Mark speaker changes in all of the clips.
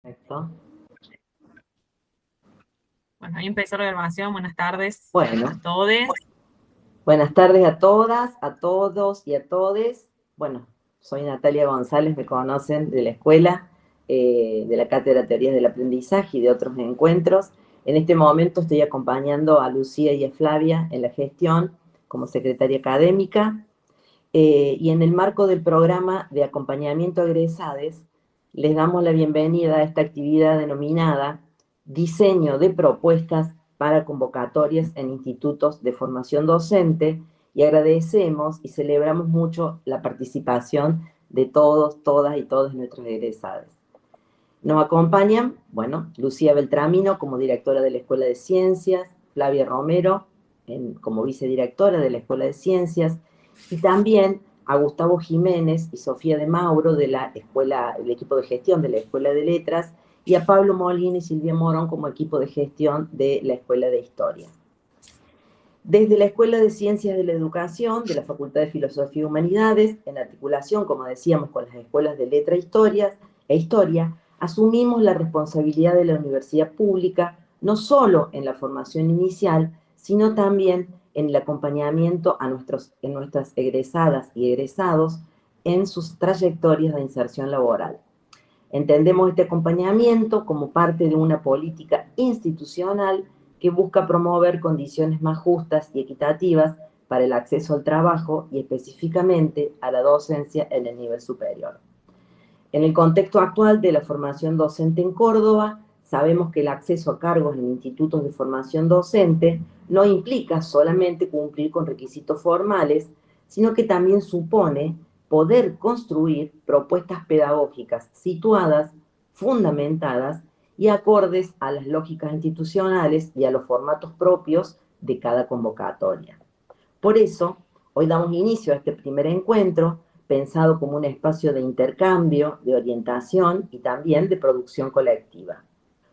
Speaker 1: Perfecto.
Speaker 2: Bueno, ahí empezó la grabación. Buenas tardes
Speaker 1: Bueno,
Speaker 2: a todos.
Speaker 1: buenas tardes a todas, a todos y a todes. Bueno, soy Natalia González, me conocen de la escuela, de la Cátedra de Teorías del Aprendizaje y de otros encuentros. En este momento estoy acompañando a Lucía y a Flavia en la gestión como secretaria académica, y en el marco del programa de acompañamiento a egresades, les damos la bienvenida a esta actividad denominada Diseño de propuestas para convocatorias en institutos de formación docente, y agradecemos y celebramos mucho la participación de todos, todas y todos nuestros egresados. Nos acompañan, bueno, Lucía Beltramino como directora de la Escuela de Ciencias, Flavia Romero como vicedirectora de la Escuela de Ciencias, y también a Gustavo Jiménez y Sofía de Mauro del equipo de gestión de la Escuela de Letras, y a Pablo Molina y Silvia Morón como equipo de gestión de la Escuela de Historia. Desde la Escuela de Ciencias de la Educación de la Facultad de Filosofía y Humanidades, en articulación, como decíamos, con las escuelas de Letra e Historia, asumimos la responsabilidad de la universidad pública, no solo en la formación inicial, sino también en el acompañamiento en nuestras egresadas y egresados en sus trayectorias de inserción laboral. Entendemos este acompañamiento como parte de una política institucional que busca promover condiciones más justas y equitativas para el acceso al trabajo y específicamente a la docencia en el nivel superior. En el contexto actual de la formación docente en Córdoba, sabemos que el acceso a cargos en institutos de formación docente no implica solamente cumplir con requisitos formales, sino que también supone poder construir propuestas pedagógicas situadas, fundamentadas y acordes a las lógicas institucionales y a los formatos propios de cada convocatoria. Por eso, hoy damos inicio a este primer encuentro, pensado como un espacio de intercambio, de orientación y también de producción colectiva.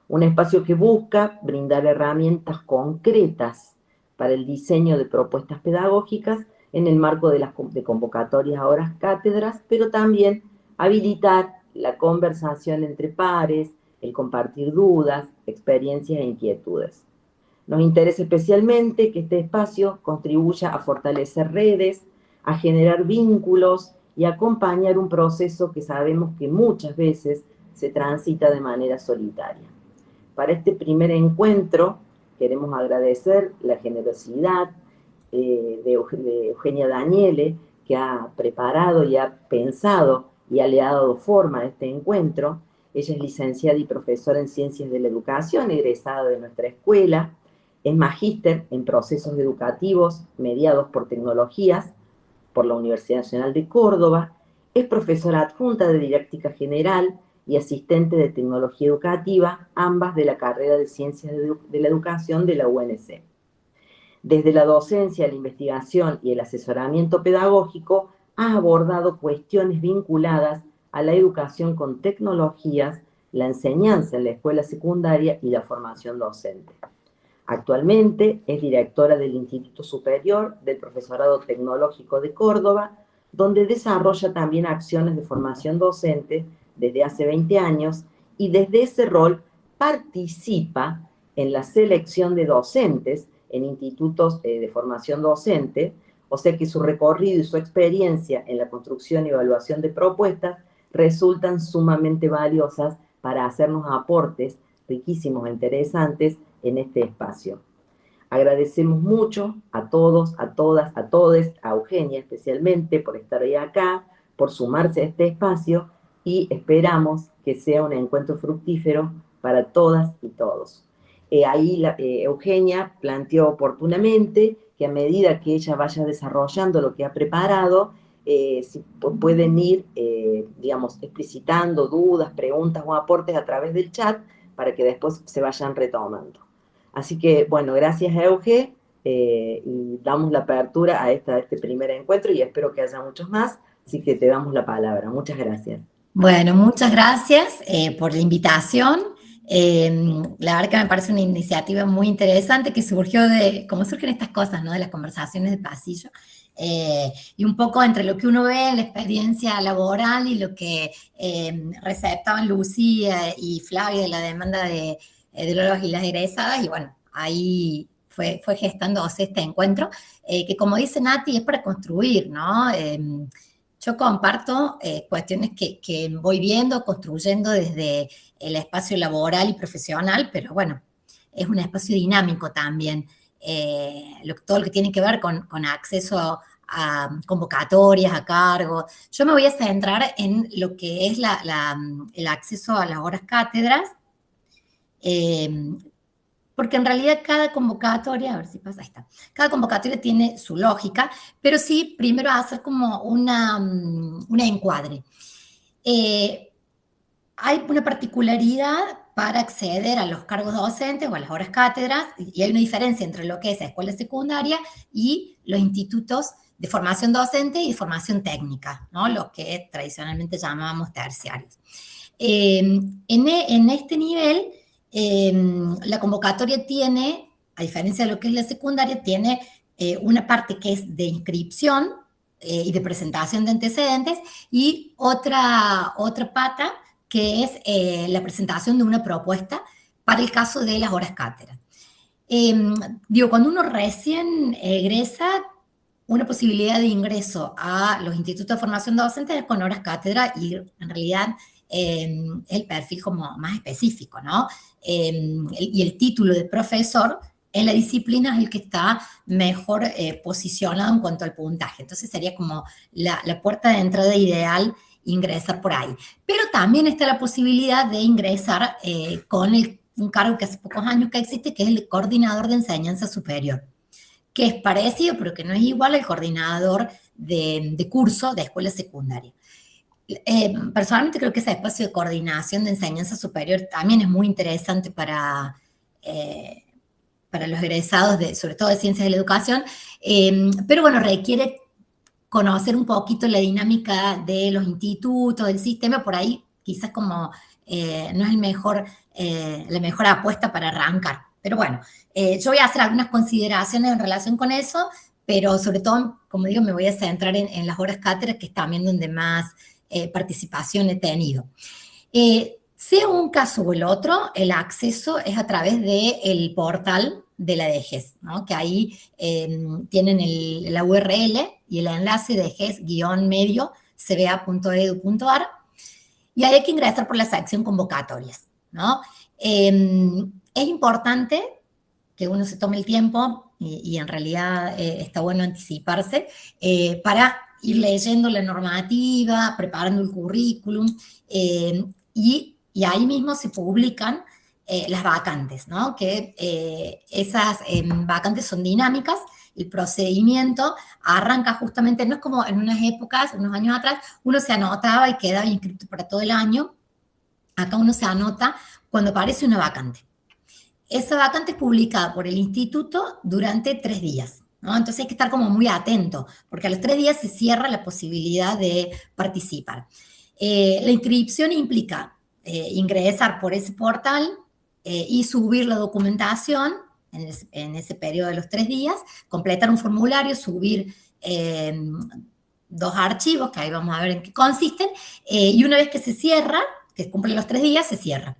Speaker 1: Un espacio que busca brindar herramientas concretas para el diseño de propuestas pedagógicas en el marco de convocatorias a horas cátedras, pero también habilitar la conversación entre pares, el compartir dudas, experiencias e inquietudes. Nos interesa especialmente que este espacio contribuya a fortalecer redes, a generar vínculos y a acompañar un proceso que sabemos que muchas veces se transita de manera solitaria. Para este primer encuentro queremos agradecer la generosidad de Eugenia Daniele, que ha preparado y ha pensado y ha dado forma a este encuentro. Ella es licenciada y profesora en Ciencias de la Educación, egresada de nuestra escuela. Es magíster en procesos educativos mediados por tecnologías por la Universidad Nacional de Córdoba. Es profesora adjunta de Didáctica General y asistente de Tecnología Educativa, ambas de la carrera de Ciencias de la Educación de la UNC. Desde la docencia, la investigación y el asesoramiento pedagógico, ha abordado cuestiones vinculadas a la educación con tecnologías, la enseñanza en la escuela secundaria y la formación docente. Actualmente es directora del Instituto Superior del Profesorado Tecnológico de Córdoba, donde desarrolla también acciones de formación docente desde hace 20 años, y desde ese rol participa en la selección de docentes en institutos de formación docente, o sea que su recorrido y su experiencia en la construcción y evaluación de propuestas resultan sumamente valiosas para hacernos aportes riquísimos e interesantes en este espacio. Agradecemos mucho a todos, a todas, a todes, a Eugenia especialmente por estar hoy acá, por sumarse a este espacio, y esperamos que sea un encuentro fructífero para todas y todos. Eugenia planteó oportunamente que a medida que ella vaya desarrollando lo que ha preparado, si pueden ir, digamos, explicitando dudas, preguntas o aportes a través del chat para que después se vayan retomando. Así que, bueno, gracias Euge, y damos la apertura a este primer encuentro y espero que haya muchos más, así que te damos la palabra. Muchas gracias.
Speaker 3: Bueno, muchas gracias por la invitación. La verdad que me parece una iniciativa muy interesante que surgió de, como surgen estas cosas, ¿no? De las conversaciones de pasillo. Y un poco entre lo que uno ve en la experiencia laboral y lo que receptaban Lucía y Flavia de la demanda de los y las egresadas, y bueno, ahí fue gestándose este encuentro, que como dice Nati, es para construir, ¿no? Yo comparto cuestiones que voy viendo, construyendo desde el espacio laboral y profesional, pero bueno, es un espacio dinámico también. Todo lo que tiene que ver con acceso a convocatorias, a cargos. Yo me voy a centrar en lo que es el acceso a las horas cátedras, porque en realidad cada convocatoria, a ver si pasa, ahí está, cada convocatoria tiene su lógica, pero sí, primero hacer como una encuadre. Hay una particularidad para acceder a los cargos docentes o a las horas cátedras, y hay una diferencia entre lo que es la escuela secundaria y los institutos de formación docente y de formación técnica, ¿no? Lo que tradicionalmente llamábamos terciarios. En este nivel, la convocatoria tiene, a diferencia de lo que es la secundaria, tiene una parte que es de inscripción y de presentación de antecedentes, y otra pata que es la presentación de una propuesta para el caso de las horas cátedra. Cuando uno recién egresa, una posibilidad de ingreso a los institutos de formación docente es con horas cátedra, y en realidad el perfil como más específico, ¿no? Y el título de profesor en la disciplina es el que está mejor posicionado en cuanto al puntaje. Entonces sería como la puerta de entrada ideal ingresar por ahí. Pero también está la posibilidad de ingresar con un cargo que hace pocos años que existe, que es el coordinador de enseñanza superior, que es parecido, pero que no es igual al coordinador de curso de escuela secundaria. Personalmente creo que ese espacio de coordinación de enseñanza superior también es muy interesante para los egresados, sobre todo de ciencias de la educación, pero bueno, requiere conocer un poquito la dinámica de los institutos, del sistema, por ahí quizás como no es la mejor apuesta para arrancar. Pero bueno, yo voy a hacer algunas consideraciones en relación con eso, pero sobre todo, como digo, me voy a centrar en las horas cátedras, que es también donde más participación he tenido. Sea un caso o el otro, el acceso es a través del portal de la DGES, ¿no? Que ahí tienen la URL y el enlace de DGES-medio-cba.edu.ar, y ahí hay que ingresar por la sección convocatorias, ¿no? Es importante que uno se tome el tiempo, y en realidad está bueno anticiparse, para ir leyendo la normativa, preparando el currículum, y ahí mismo se publican las vacantes, ¿no? Que esas vacantes son dinámicas. El procedimiento arranca justamente, no es como en unas épocas, unos años atrás, uno se anotaba y quedaba inscrito para todo el año. Acá uno se anota cuando aparece una vacante. Esa vacante es publicada por el instituto durante 3 días, ¿no? Entonces hay que estar como muy atento, porque a los 3 días se cierra la posibilidad de participar. La inscripción implica ingresar por ese portal y subir la documentación en ese periodo de los 3 días, completar un formulario, subir 2 archivos, que ahí vamos a ver en qué consisten, y una vez que se cierra, que cumplen los 3 días, se cierra.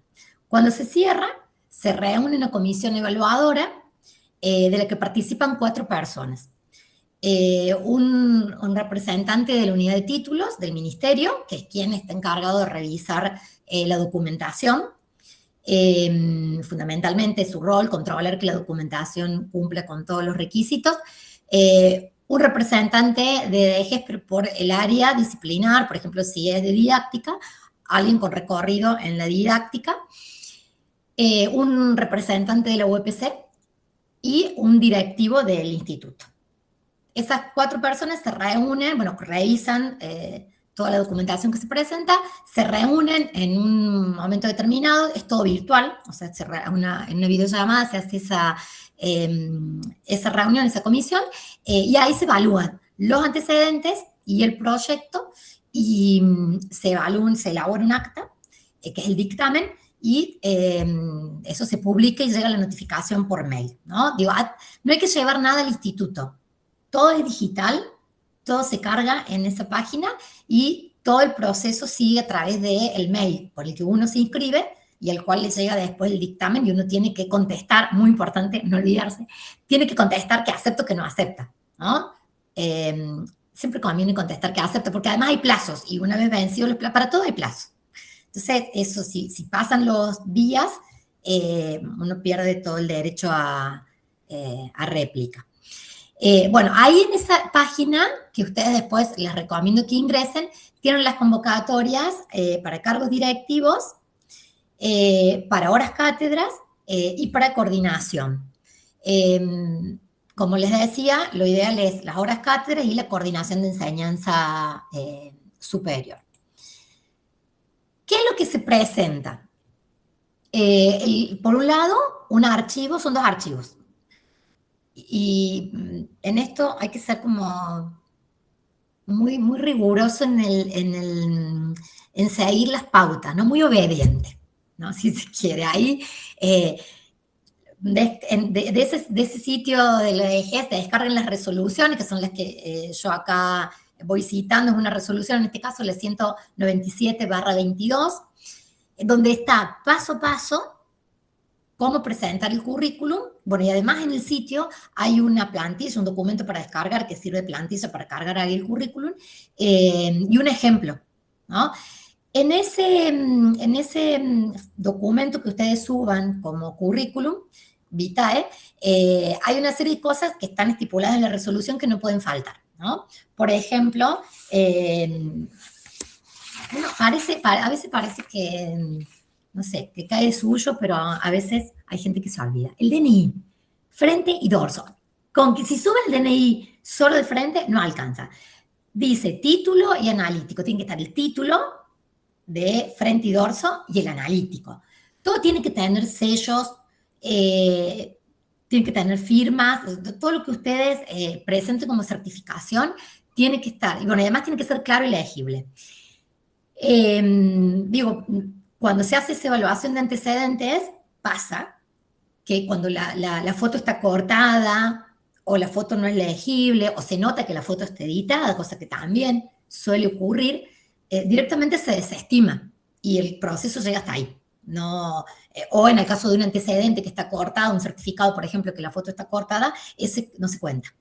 Speaker 3: Cuando se cierra, se reúne una comisión evaluadora de la que participan 4 personas. Un representante de la unidad de títulos del ministerio, que es quien está encargado de revisar la documentación. Fundamentalmente su rol, controlar que la documentación cumpla con todos los requisitos. Un representante de DGES por el área disciplinar, por ejemplo, si es de didáctica, alguien con recorrido en la didáctica, un representante de la UPC y un directivo del instituto. Esas 4 personas se reúnen, bueno, revisan toda la documentación que se presenta, se reúnen en un momento determinado, es todo virtual, o sea, en una videollamada se hace esa reunión, esa comisión, y ahí se evalúan los antecedentes y el proyecto, y se elabora un acta, que es el dictamen, y eso se publica y llega la notificación por mail, ¿no? Digo, no hay que llevar nada al instituto. Todo es digital, todo se carga en esa página y todo el proceso sigue a través del mail por el que uno se inscribe y al cual le llega después el dictamen y uno tiene que contestar, muy importante, no olvidarse, tiene que contestar que acepta o que no acepta, ¿no? Siempre conviene contestar que acepta, porque además hay plazos y una vez vencido los plazos, para todo hay plazo. Entonces, eso si pasan los días, uno pierde todo el derecho a réplica. Bueno, ahí en esa página, que ustedes después les recomiendo que ingresen, tienen las convocatorias para cargos directivos, para horas cátedras y para coordinación. Como les decía, lo ideal es las horas cátedras y la coordinación de enseñanza superior. ¿Qué es lo que se presenta? Por un lado, un archivo, son dos archivos. Y en esto hay que ser como muy, muy riguroso en seguir las pautas, ¿no? Muy obediente, ¿no? Si se quiere. Ahí, de ese sitio de la EGES, te descarguen las resoluciones, que son las que yo acá voy citando, es una resolución, en este caso la 197/22, donde está paso a paso cómo presentar el currículum. Bueno, y además en el sitio hay una plantilla, un documento para descargar que sirve de plantilla para cargar ahí el currículum, y un ejemplo, ¿no? En ese documento que ustedes suban como currículum vitae, hay una serie de cosas que están estipuladas en la resolución que no pueden faltar, ¿no? Por ejemplo, bueno, a veces parece que, no sé, que cae suyo, pero a veces hay gente que se olvida. El DNI, frente y dorso. Con que si sube el DNI solo de frente, no alcanza. Dice título y analítico. Tiene que estar el título de frente y dorso y el analítico. Todo tiene que tener sellos, tiene que tener firmas, todo lo que ustedes presenten como certificación tiene que estar. Y bueno, además tiene que ser claro y legible. Digo, cuando se hace esa evaluación de antecedentes, pasa que cuando la foto está cortada o la foto no es legible o se nota que la foto está editada, cosa que también suele ocurrir, directamente se desestima y el proceso llega hasta ahí. No, o en el caso de un antecedente que está cortado, un certificado, por ejemplo, que la foto está cortada, ese no se cuenta,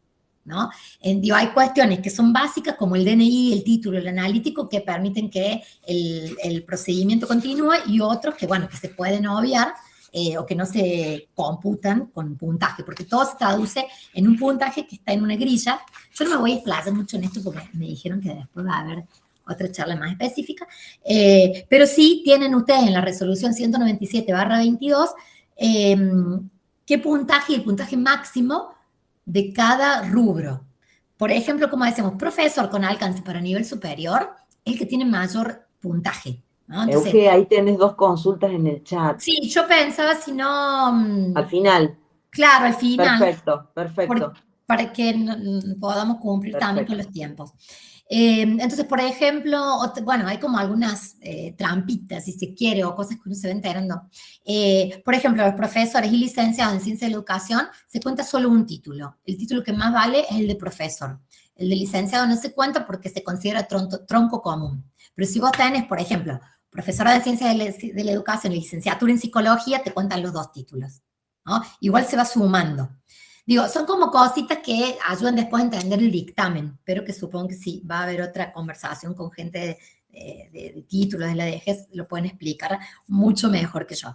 Speaker 3: ¿no? Digo, hay cuestiones que son básicas como el DNI, el título, el analítico, que permiten que el procedimiento continúe y otros que, bueno, que se pueden obviar o que no se computan con puntaje, porque todo se traduce en un puntaje que está en una grilla. Yo no me voy a explayar mucho en esto porque me dijeron que después va a haber otra charla más específica, pero sí tienen ustedes en la resolución 197/22 qué puntaje y el puntaje máximo de cada rubro. Por ejemplo, como decimos, profesor con alcance para nivel superior, el que tiene mayor puntaje, ¿no? Entonces,
Speaker 1: ahí tenés dos consultas en el chat.
Speaker 3: Sí, yo pensaba si no...
Speaker 1: Al final.
Speaker 3: Claro, al final.
Speaker 1: Perfecto.
Speaker 3: Para que podamos cumplir también con los tiempos. Entonces, por ejemplo, bueno, hay como algunas trampitas, si se quiere, o cosas que uno se va enterando. Por ejemplo, los profesores y licenciados en Ciencia de la Educación se cuenta solo un título. El título que más vale es el de profesor. El de licenciado no se cuenta porque se considera tronco común. Pero si vos tenés, por ejemplo, profesora de Ciencia de la Educación y licenciatura en Psicología, te cuentan los dos títulos, ¿no? Igual se va sumando. Digo, son como cositas que ayudan después a entender el dictamen, pero que supongo que sí, va a haber otra conversación con gente de títulos de la DGES, lo pueden explicar mucho mejor que yo.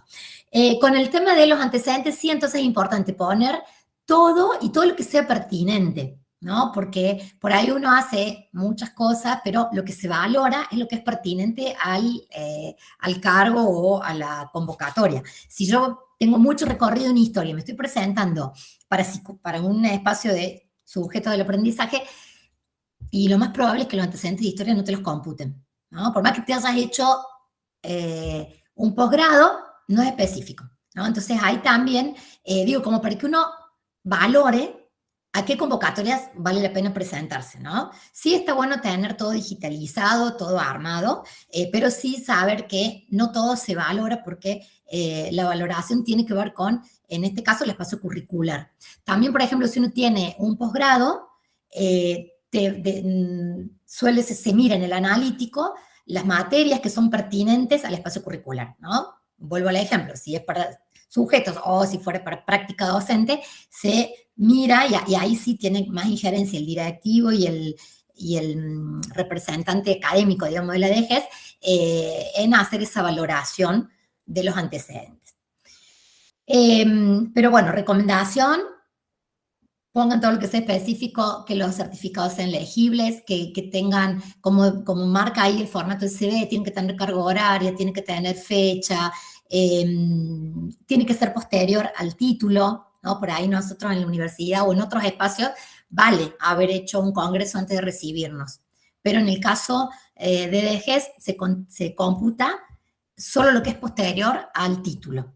Speaker 3: Con el tema de los antecedentes, sí, entonces es importante poner todo y todo lo que sea pertinente, ¿no? Porque por ahí uno hace muchas cosas, pero lo que se valora es lo que es pertinente al cargo o a la convocatoria. Si yo tengo mucho recorrido en historia, me estoy presentando para un espacio de sujeto del aprendizaje, y lo más probable es que los antecedentes de historia no te los computen, ¿no? Por más que te hayas hecho un posgrado, no es específico, ¿no? Entonces ahí también, digo, como para que uno valore ¿A qué convocatorias vale la pena presentarse, no? Sí está bueno tener todo digitalizado, todo armado, pero sí saber que no todo se valora porque la valoración tiene que ver con, en este caso, el espacio curricular. También, por ejemplo, si uno tiene un posgrado, se mira en el analítico las materias que son pertinentes al espacio curricular, ¿no? Vuelvo al ejemplo, si es para sujetos o si fuera para práctica docente, se mira y ahí sí tiene más injerencia el directivo y el representante académico, digamos, de la DGES, en hacer esa valoración de los antecedentes. Pero bueno, recomendación, pongan todo lo que sea específico, que los certificados sean legibles, que tengan, como marca ahí el formato SB, tienen que tener carga horaria, tienen que tener fecha, tiene que ser posterior al título, ¿no? Por ahí nosotros en la universidad o en otros espacios vale haber hecho un congreso antes de recibirnos. Pero en el caso de DGES se computa solo lo que es posterior al título.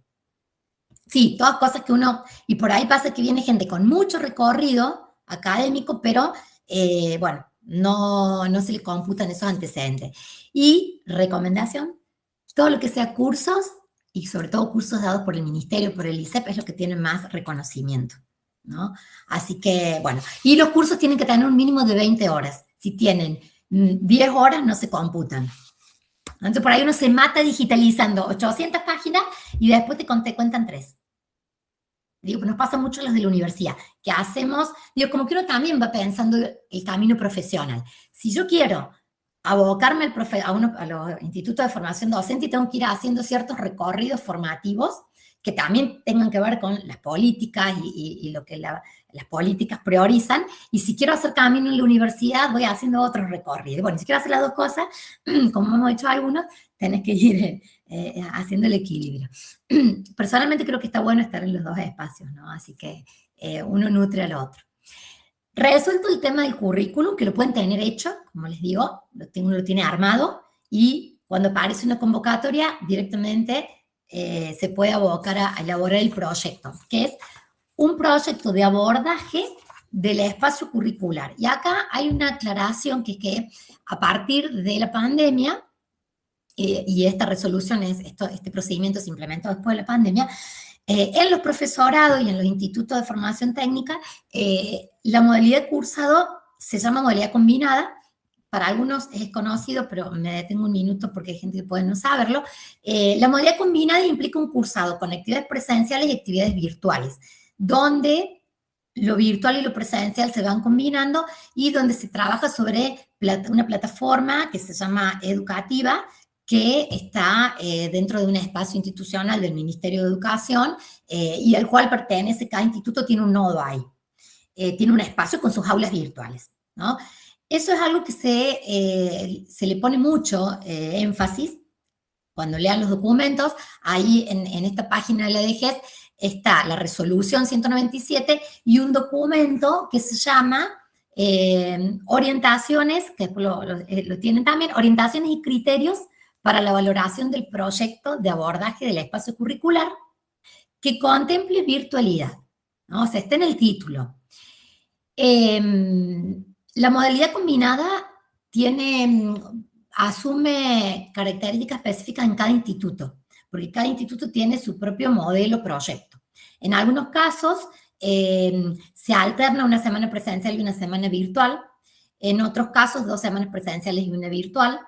Speaker 3: Sí, todas cosas que uno, y por ahí pasa que viene gente con mucho recorrido académico, pero bueno, no se le computan esos antecedentes. Y recomendación, todo lo que sea cursos, y sobre todo cursos dados por el Ministerio, por el ISEP, es lo que tiene más reconocimiento, ¿no? Así que, bueno, y los cursos tienen que tener un mínimo de 20 horas. Si tienen 10 horas, no se computan. Entonces, por ahí uno se mata digitalizando 800 páginas y después te cuentan 3. Digo, nos pasa mucho a los de la universidad, que hacemos, digo, como que uno también va pensando el camino profesional. Si yo quiero abocarme a los institutos de formación docente y tengo que ir haciendo ciertos recorridos formativos que también tengan que ver con las políticas y lo que las políticas priorizan, y si quiero hacer camino en la universidad, voy haciendo otros recorridos. Bueno, si quiero hacer las dos cosas, como hemos hecho algunos, tenés que ir haciendo el equilibrio. Personalmente creo que está bueno estar en los dos espacios, ¿no? Así que uno nutre al otro. Resuelto el tema del currículum, que lo pueden tener hecho, como les digo, uno lo tiene armado, y cuando aparece una convocatoria, directamente se puede abocar a elaborar el proyecto, que es un proyecto de abordaje del espacio curricular. Y acá hay una aclaración que a partir de la pandemia, y esta resolución, este procedimiento se implementó después de la pandemia, en los profesorados y en los institutos de formación técnica, la modalidad de cursado se llama modalidad combinada. Para algunos es conocido, pero me detengo un minuto porque hay gente que puede no saberlo. La modalidad combinada implica un cursado con actividades presenciales y actividades virtuales, donde lo virtual y lo presencial se van combinando y donde se trabaja sobre una plataforma que se llama educativa, que está dentro de un espacio institucional del Ministerio de Educación y al cual pertenece, cada instituto tiene un nodo ahí. Tiene un espacio con sus aulas virtuales, ¿no? Eso es algo que se le pone mucho énfasis cuando lean los documentos. Ahí en esta página de la DGES está la resolución 197 y un documento que se llama orientaciones, que lo tienen también, orientaciones y criterios para la valoración del proyecto de abordaje del espacio curricular que contemple virtualidad, ¿no? O sea, está en el título. La modalidad combinada asume características específicas en cada instituto, porque cada instituto tiene su propio modelo proyecto. En algunos casos se alterna una semana presencial y una semana virtual, en otros casos 2 semanas presenciales y una virtual,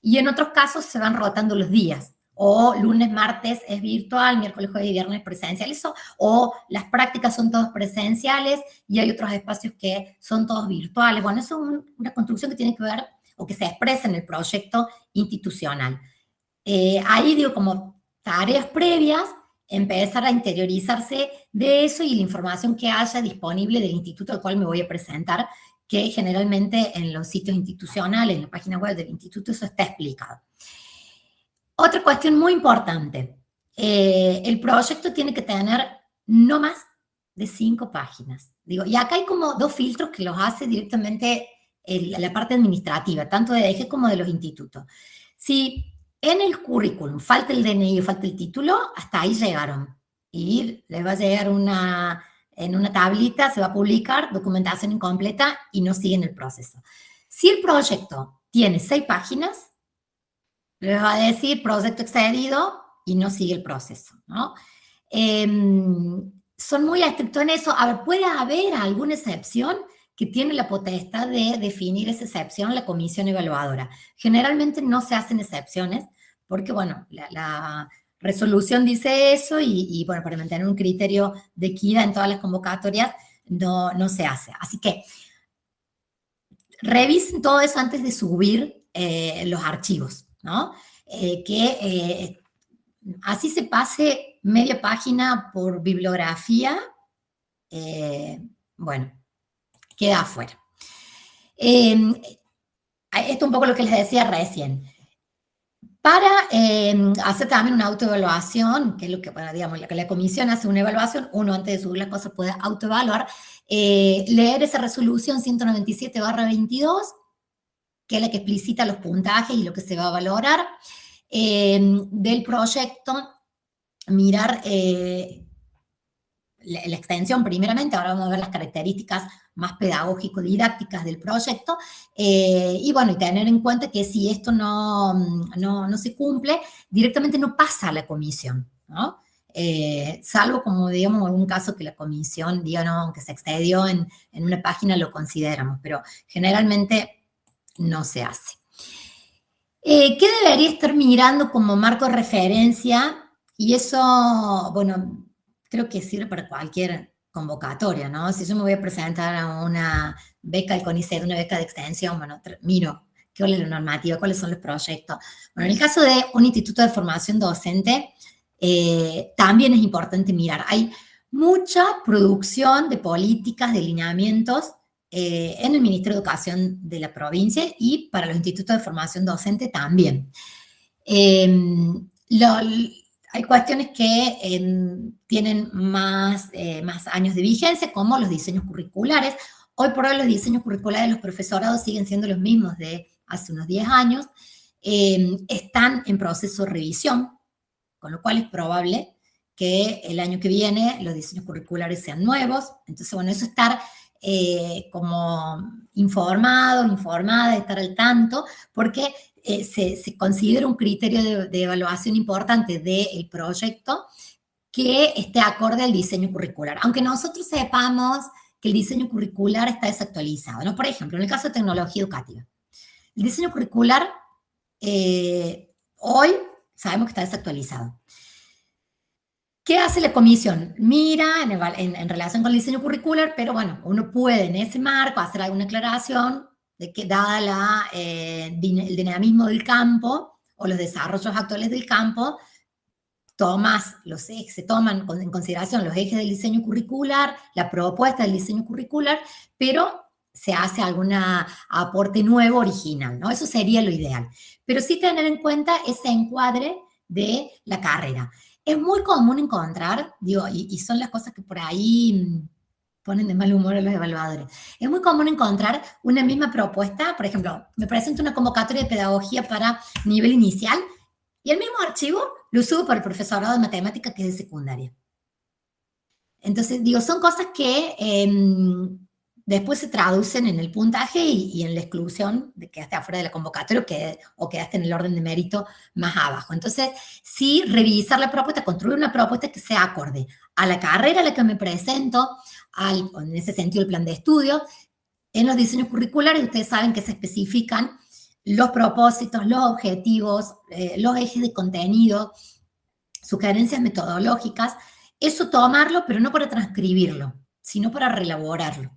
Speaker 3: y en otros casos se van rotando los días, o lunes, martes es virtual, miércoles, jueves y viernes presencial, o las prácticas son todas presenciales y hay otros espacios que son todos virtuales. Bueno, eso es una construcción que tiene que ver, o que se expresa en el proyecto institucional. Ahí digo, como tareas previas, empezar a interiorizarse de eso y la información que haya disponible del instituto al cual me voy a presentar, que generalmente en los sitios institucionales, en la página web del instituto, eso está explicado. Otra cuestión muy importante, el proyecto tiene que tener no más de 5 páginas. Digo, y acá hay como 2 filtros que los hace directamente la parte administrativa, tanto de DGES como de los institutos. Si en el currículum falta el DNI o falta el título, hasta ahí llegaron. Y les va a llegar una en una tablita, se va a publicar, documentación incompleta y no siguen el proceso. Si el proyecto tiene 6 páginas, les va a decir proyecto excedido y no sigue el proceso, ¿no? Son muy estrictos en eso. A ver, puede haber alguna excepción que tiene la potestad de definir esa excepción la comisión evaluadora. Generalmente no se hacen excepciones porque, bueno, la resolución dice eso y, bueno, para mantener un criterio de equidad en todas las convocatorias no se hace. Así que revisen todo eso antes de subir los archivos, ¿no? Así se pase media página por bibliografía, bueno, queda afuera. Esto es un poco lo que les decía recién. Para hacer también una autoevaluación, que es lo que, bueno, digamos, la comisión hace una evaluación, uno antes de subir las cosas puede autoevaluar, leer esa resolución 197/22, que es la que explicita los puntajes y lo que se va a valorar, del proyecto, mirar la extensión primeramente, ahora vamos a ver las características más pedagógico-didácticas del proyecto, y bueno, y tener en cuenta que si esto no se cumple, directamente no pasa a la comisión, ¿no? Salvo como, digamos, en algún caso que la comisión diga, no, aunque se excedió en una página lo consideramos, pero generalmente no se hace. ¿Qué debería estar mirando como marco de referencia? Y eso, bueno, creo que sirve para cualquier convocatoria, ¿no? Si yo me voy a presentar a una beca del CONICET, una beca de extensión, bueno, miro qué es la normativa, cuáles son los proyectos. Bueno, en el caso de un instituto de formación docente, también es importante mirar. Hay mucha producción de políticas, de lineamientos en el Ministerio de Educación de la provincia y para los institutos de formación docente también. Hay cuestiones que tienen más años de vigencia, como los diseños curriculares. Hoy por hoy los diseños curriculares de los profesorados siguen siendo los mismos de hace unos 10 años. Están en proceso de revisión, con lo cual es probable que el año que viene los diseños curriculares sean nuevos. Entonces, bueno, eso estar como informada, estar al tanto, porque se considera un criterio de evaluación importante del proyecto que esté acorde al diseño curricular, aunque nosotros sepamos que el diseño curricular está desactualizado, ¿no? Por ejemplo, en el caso de tecnología educativa, el diseño curricular hoy sabemos que está desactualizado. ¿Qué hace la comisión? Mira en relación con el diseño curricular, pero bueno, uno puede en ese marco hacer alguna aclaración de que dada el dinamismo del campo o los desarrollos actuales del campo, se toman en consideración los ejes del diseño curricular, la propuesta del diseño curricular, pero se hace algún aporte nuevo, original, ¿no? Eso sería lo ideal. Pero sí tener en cuenta ese encuadre de la carrera. Es muy común encontrar, digo, y son las cosas que por ahí ponen de mal humor a los evaluadores. Es muy común encontrar una misma propuesta, por ejemplo, me presento una convocatoria de pedagogía para nivel inicial y el mismo archivo lo subo para el profesorado de matemática que es de secundaria. Entonces, digo, son cosas que después se traducen en el puntaje y en la exclusión de que quedaste afuera de la convocatoria o quedaste en el orden de mérito más abajo. Entonces, sí, revisar la propuesta, construir una propuesta que sea acorde a la carrera a la que me presento, en ese sentido el plan de estudio. En los diseños curriculares ustedes saben que se especifican los propósitos, los objetivos, los ejes de contenido, sugerencias metodológicas. Eso tomarlo, pero no para transcribirlo, sino para reelaborarlo,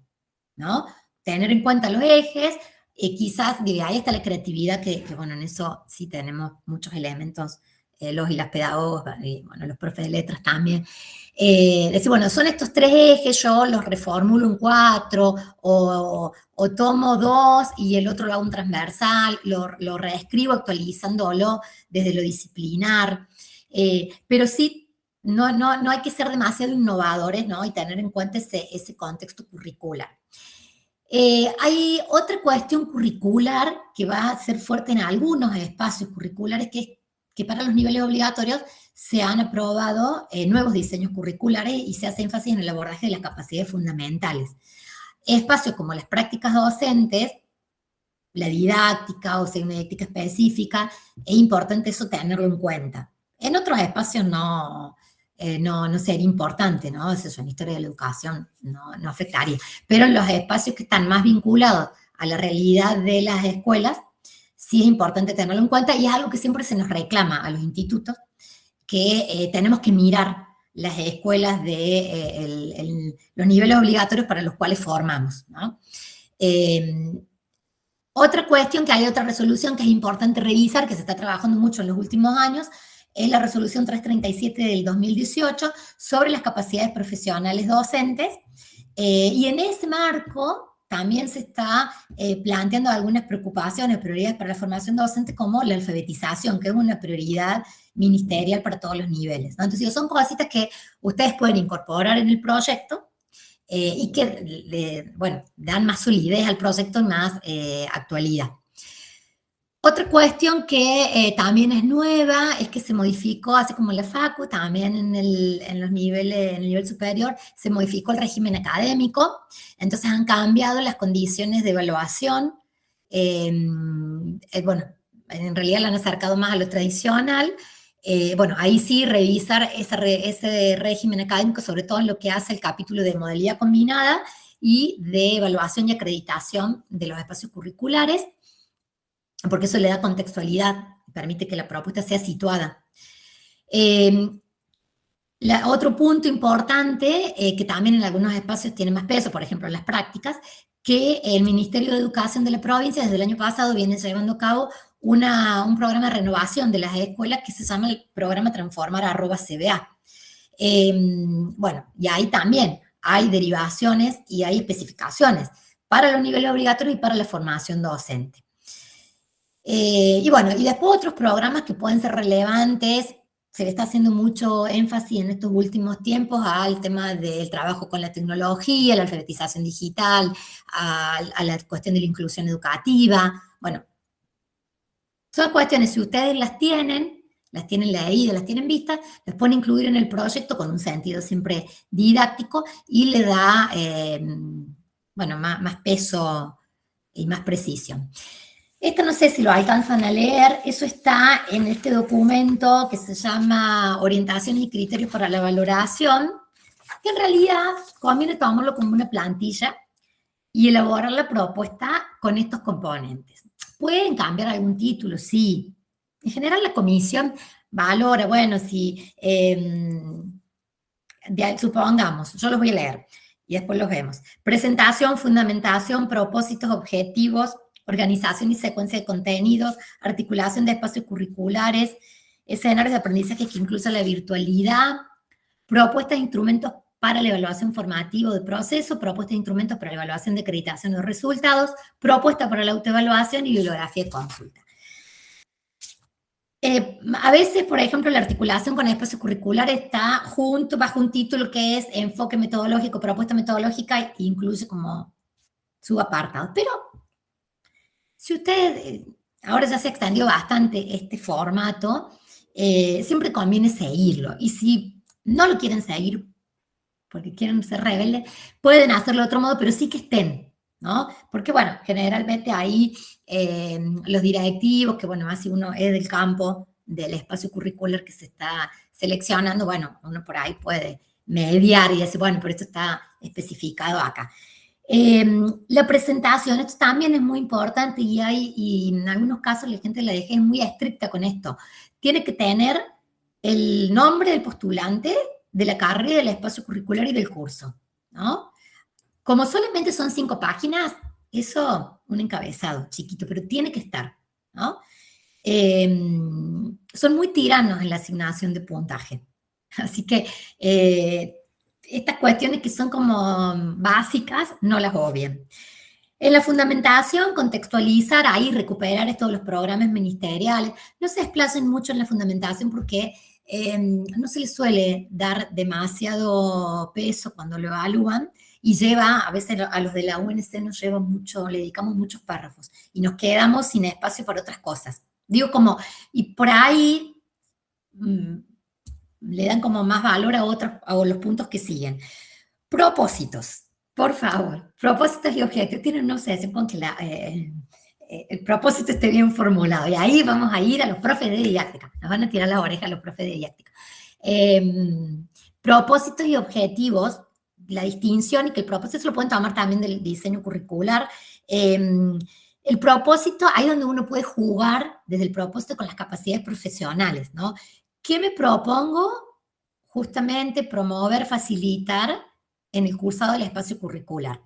Speaker 3: ¿no? Tener en cuenta los ejes, quizás de ahí está la creatividad, que bueno, en eso sí tenemos muchos elementos, los y las pedagogas, y bueno, los profes de letras también. Decir, bueno, son estos 3 ejes, yo los reformulo en 4, o tomo 2 y el otro lo hago un transversal, lo reescribo actualizándolo desde lo disciplinar, pero sí, no hay que ser demasiado innovadores, ¿no? Y tener en cuenta ese contexto curricular. Hay otra cuestión curricular que va a ser fuerte en algunos espacios curriculares, que es que para los niveles obligatorios se han aprobado nuevos diseños curriculares y se hace énfasis en el abordaje de las capacidades fundamentales. Espacios como las prácticas docentes, la didáctica o didáctica específica, es importante eso tenerlo en cuenta. En otros espacios no sería importante, ¿no? Eso en historia de la educación no afectaría. Pero en los espacios que están más vinculados a la realidad de las escuelas, sí es importante tenerlo en cuenta y es algo que siempre se nos reclama a los institutos, que tenemos que mirar las escuelas de los niveles obligatorios para los cuales formamos, ¿no? Otra cuestión, que hay otra resolución que es importante revisar, que se está trabajando mucho en los últimos años, es la resolución 337 del 2018 sobre las capacidades profesionales docentes, y en ese marco también se está planteando algunas preocupaciones, prioridades para la formación docente, como la alfabetización, que es una prioridad ministerial para todos los niveles, ¿no? Entonces, son cositas que ustedes pueden incorporar en el proyecto, y que, bueno, dan más solidez al proyecto y más actualidad. Otra cuestión que también es nueva es que se modificó, así como en la FACU, también en los niveles, en el nivel superior, se modificó el régimen académico. Entonces han cambiado las condiciones de evaluación. Bueno, en realidad la han acercado más a lo tradicional. Bueno, ahí sí revisar ese régimen académico, sobre todo en lo que hace el capítulo de modalidad combinada y de evaluación y acreditación de los espacios curriculares, porque eso le da contextualidad, permite que la propuesta sea situada. Otro punto importante, que también en algunos espacios tiene más peso, por ejemplo, en las prácticas, que el Ministerio de Educación de la provincia desde el año pasado viene llevando a cabo un programa de renovación de las escuelas que se llama el programa Transformar@CBA. Bueno, y ahí también hay derivaciones y hay especificaciones para los niveles obligatorios y para la formación docente. Y bueno, y después otros programas que pueden ser relevantes. Se le está haciendo mucho énfasis en estos últimos tiempos al tema del trabajo con la tecnología, la alfabetización digital, a la cuestión de la inclusión educativa. Bueno, son cuestiones, si ustedes las tienen leídas, las tienen vistas, las pueden incluir en el proyecto con un sentido siempre didáctico y le da, bueno, más peso y más precisión. Esto no sé si lo alcanzan a leer, eso está en este documento que se llama Orientaciones y Criterios para la Valoración, que en realidad conviene tomarlo como una plantilla y elaborar la propuesta con estos componentes. Pueden cambiar algún título, sí. En general la comisión valora, bueno, si, supongamos, yo los voy a leer y después los vemos. Presentación, fundamentación, propósitos, objetivos, organización y secuencia de contenidos, articulación de espacios curriculares, escenarios de aprendizaje que incluyan la virtualidad, propuestas de instrumentos para la evaluación formativa de proceso, propuestas de instrumentos para la evaluación de acreditación de resultados, propuesta para la autoevaluación y bibliografía de consulta. A veces, por ejemplo, la articulación con espacios curriculares está junto, bajo un título que es enfoque metodológico, propuesta metodológica, e incluye como subapartados. Pero si usted, ahora ya se extendió bastante este formato, siempre conviene seguirlo. Y si no lo quieren seguir porque quieren ser rebeldes, pueden hacerlo de otro modo, pero sí que estén, ¿no? Porque, bueno, generalmente ahí los directivos, que, bueno, más si uno es del campo del espacio curricular que se está seleccionando, bueno, uno por ahí puede mediar y decir, bueno, pero esto está especificado acá. La presentación, esto también es muy importante y en algunos casos la gente la deja muy estricta con esto. Tiene que tener el nombre del postulante, de la carrera, del espacio curricular y del curso, ¿no? Como solamente son 5 páginas, eso, un encabezado chiquito, pero tiene que estar, ¿no? Son muy tiranos en la asignación de puntaje. Así que estas cuestiones que son como básicas, no las obvien. En la fundamentación, contextualizar, ahí recuperar todos los programas ministeriales. No se desplacen mucho en la fundamentación porque no se les suele dar demasiado peso cuando lo evalúan y lleva, a veces a los de la UNC nos lleva mucho, le dedicamos muchos párrafos y nos quedamos sin espacio para otras cosas. Digo como, y por ahí le dan como más valor a otros, a los puntos que siguen. Propósitos, por favor. Propósitos y objetivos. Tienen una obsesión con que el propósito esté bien formulado. Y ahí vamos a ir a los profes de didáctica. Nos van a tirar la oreja a los profes de didáctica. Propósitos y objetivos, la distinción, y que el propósito se lo pueden tomar también del diseño curricular. El propósito, ahí donde uno puede jugar desde el propósito con las capacidades profesionales, ¿no? ¿Qué me propongo? Justamente promover, facilitar en el cursado del espacio curricular.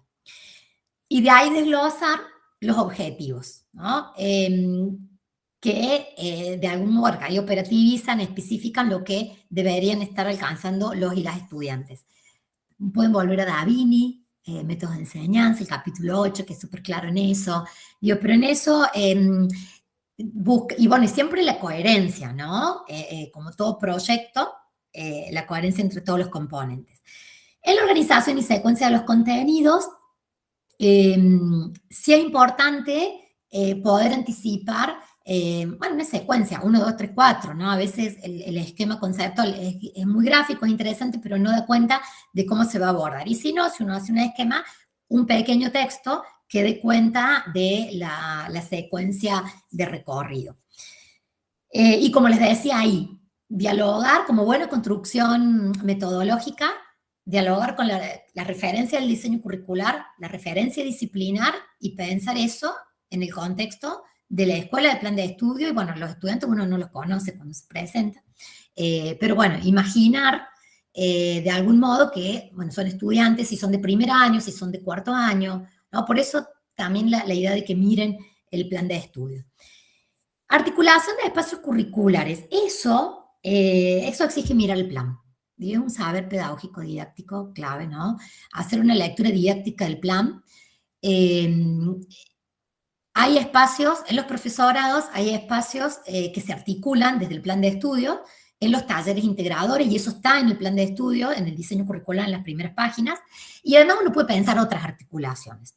Speaker 3: Y de ahí desglosar los objetivos, ¿no? Que de algún modo ahí operativizan, especifican lo que deberían estar alcanzando los y las estudiantes. Pueden volver a Davini, métodos de enseñanza, el capítulo 8, que es súper claro en eso. Digo, pero en eso, y bueno, y siempre la coherencia, ¿no? Como todo proyecto, la coherencia entre todos los componentes. En la organización y secuencia de los contenidos, sí es importante poder anticipar, bueno, una secuencia, 1, 2, 3, 4, ¿no? A veces el esquema conceptual es muy gráfico, es interesante, pero no da cuenta de cómo se va a abordar. Y si no, si uno hace un esquema, un pequeño texto que dé cuenta de la secuencia de recorrido. Y como les decía ahí, dialogar como buena construcción metodológica, dialogar con la referencia del diseño curricular, la referencia disciplinar y pensar eso en el contexto de la escuela de plan de estudio. Y bueno, los estudiantes uno no los conoce cuando se presenta, pero bueno, imaginar de algún modo que, bueno, son estudiantes, si son de primer año, si son de cuarto año, ¿no? Por eso también la idea de que miren el plan de estudio. Articulación de espacios curriculares, eso exige mirar el plan. Es un saber pedagógico didáctico clave, ¿no? Hacer una lectura didáctica del plan. Hay espacios, en los profesorados, hay espacios que se articulan desde el plan de estudio, en los talleres integradores, y eso está en el plan de estudio, en el diseño curricular, en las primeras páginas, y además uno puede pensar otras articulaciones.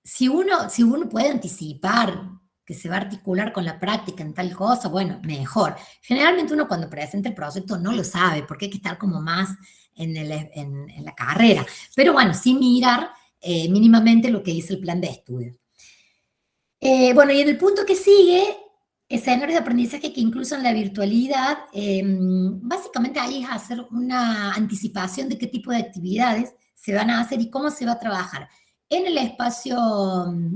Speaker 3: Si uno puede anticipar que se va a articular con la práctica en tal cosa, bueno, mejor. Generalmente uno cuando presenta el proyecto no lo sabe, porque hay que estar como más en la carrera. Pero bueno, sí mirar mínimamente lo que dice el plan de estudio. Bueno, y en el punto que sigue, escenarios de aprendizaje que incluyan la virtualidad, básicamente ahí es hacer una anticipación de qué tipo de actividades se van a hacer y cómo se va a trabajar en el espacio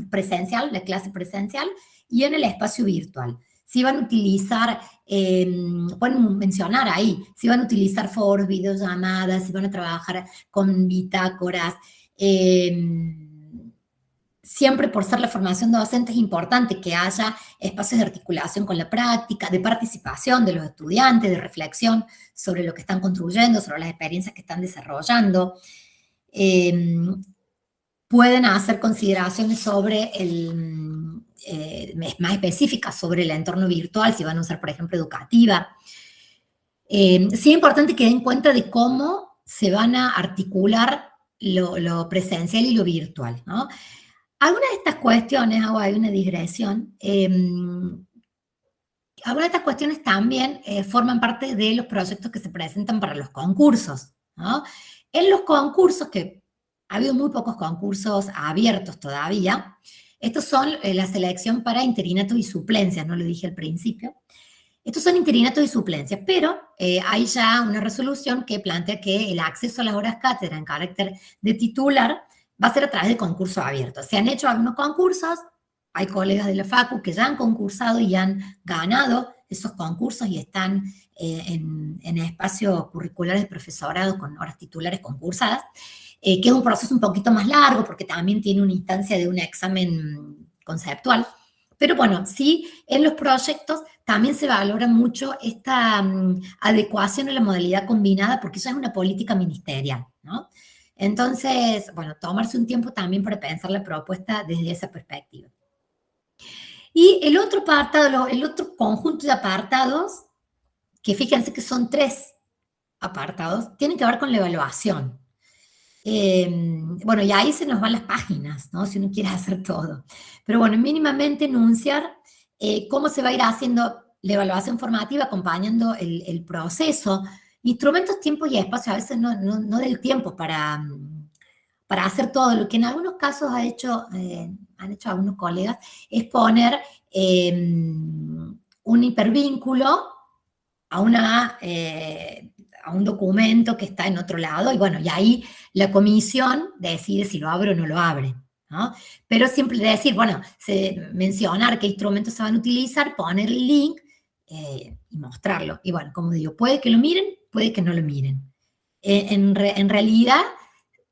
Speaker 3: presencial, la clase presencial, y en el espacio virtual. Si van a utilizar, pueden mencionar ahí, si van a utilizar foros, videollamadas, si van a trabajar con bitácoras. Siempre por ser la formación docente es importante que haya espacios de articulación con la práctica, de participación de los estudiantes, de reflexión sobre lo que están construyendo, sobre las experiencias que están desarrollando. Pueden hacer consideraciones sobre más específicas sobre el entorno virtual, si van a usar, por ejemplo, educativa. Sí es importante que den cuenta de cómo se van a articular lo presencial y lo virtual, ¿no? Algunas de estas cuestiones, hay una digresión, algunas de estas cuestiones también forman parte de los proyectos que se presentan para los concursos, ¿no? En los concursos, que ha habido muy pocos concursos abiertos todavía, estos son la selección para interinatos y suplencias, no lo dije al principio. Estos son interinatos y suplencias, pero hay ya una resolución que plantea que el acceso a las horas cátedra en carácter de titular va a ser a través de concursos abiertos. Se han hecho algunos concursos, hay colegas de la FACU que ya han concursado y han ganado esos concursos y están en espacios curriculares de profesorado con horas titulares concursadas, que es un proceso un poquito más largo porque también tiene una instancia de un examen conceptual. Pero bueno, sí, en los proyectos también se valora mucho esta adecuación a la modalidad combinada porque ya es una política ministerial, ¿no? Entonces, bueno, tomarse un tiempo también para pensar la propuesta desde esa perspectiva. Y el otro apartado, el otro conjunto de apartados, que fíjense que son 3 apartados, tienen que ver con la evaluación. Bueno, y ahí se nos van las páginas, ¿no? Si uno quiere hacer todo. Pero bueno, mínimamente enunciar cómo se va a ir haciendo la evaluación formativa acompañando el proceso, instrumentos, tiempo y espacio, a veces no del tiempo para hacer todo. Lo que en algunos casos han hecho algunos colegas es poner un hipervínculo a un documento que está en otro lado, y bueno, y ahí la comisión decide si lo abre o no lo abre, ¿no? Pero siempre decir, bueno, mencionar qué instrumentos se van a utilizar, poner el link y mostrarlo. Y bueno, como digo, puede que lo miren, puede que no lo miren. En realidad,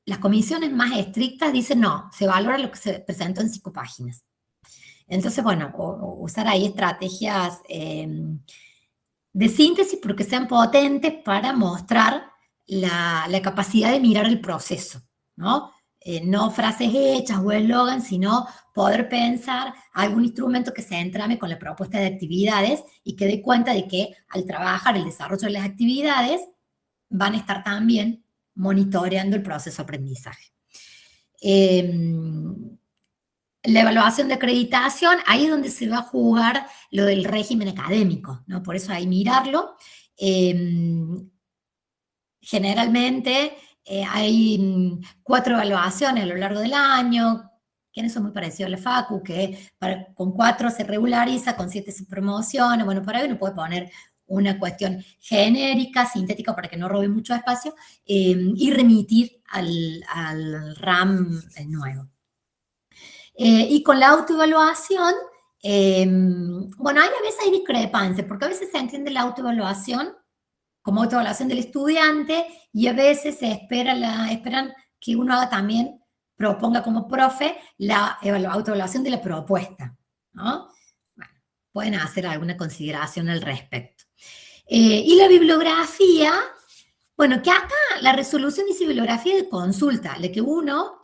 Speaker 3: las comisiones más estrictas dicen, no, se valora lo que se presentó en 5 páginas. Entonces, bueno, usar ahí estrategias de síntesis, porque sean potentes para mostrar la capacidad de mirar el proceso, ¿no? No frases hechas o eslogan, sino poder pensar algún instrumento que se entrame con la propuesta de actividades y que dé cuenta de que al trabajar el desarrollo de las actividades van a estar también monitoreando el proceso de aprendizaje. La evaluación de acreditación, ahí es donde se va a jugar lo del régimen académico, ¿no? Por eso hay mirarlo. Generalmente hay 4 evaluaciones a lo largo del año, que en eso es muy parecido a la FACU, que con 4 se regulariza, con 7 se promociona. Bueno, por ahí uno puede poner una cuestión genérica, sintética, para que no robe mucho espacio, y remitir al RAM nuevo. Y con la autoevaluación, bueno, a veces hay discrepancias, porque a veces se entiende la autoevaluación como autoevaluación del estudiante, y a veces se esperan que uno haga también, proponga como profe, la autoevaluación de la propuesta, ¿no? Bueno, pueden hacer alguna consideración al respecto. Y la bibliografía, bueno, que acá la resolución dice bibliografía de consulta, la que uno...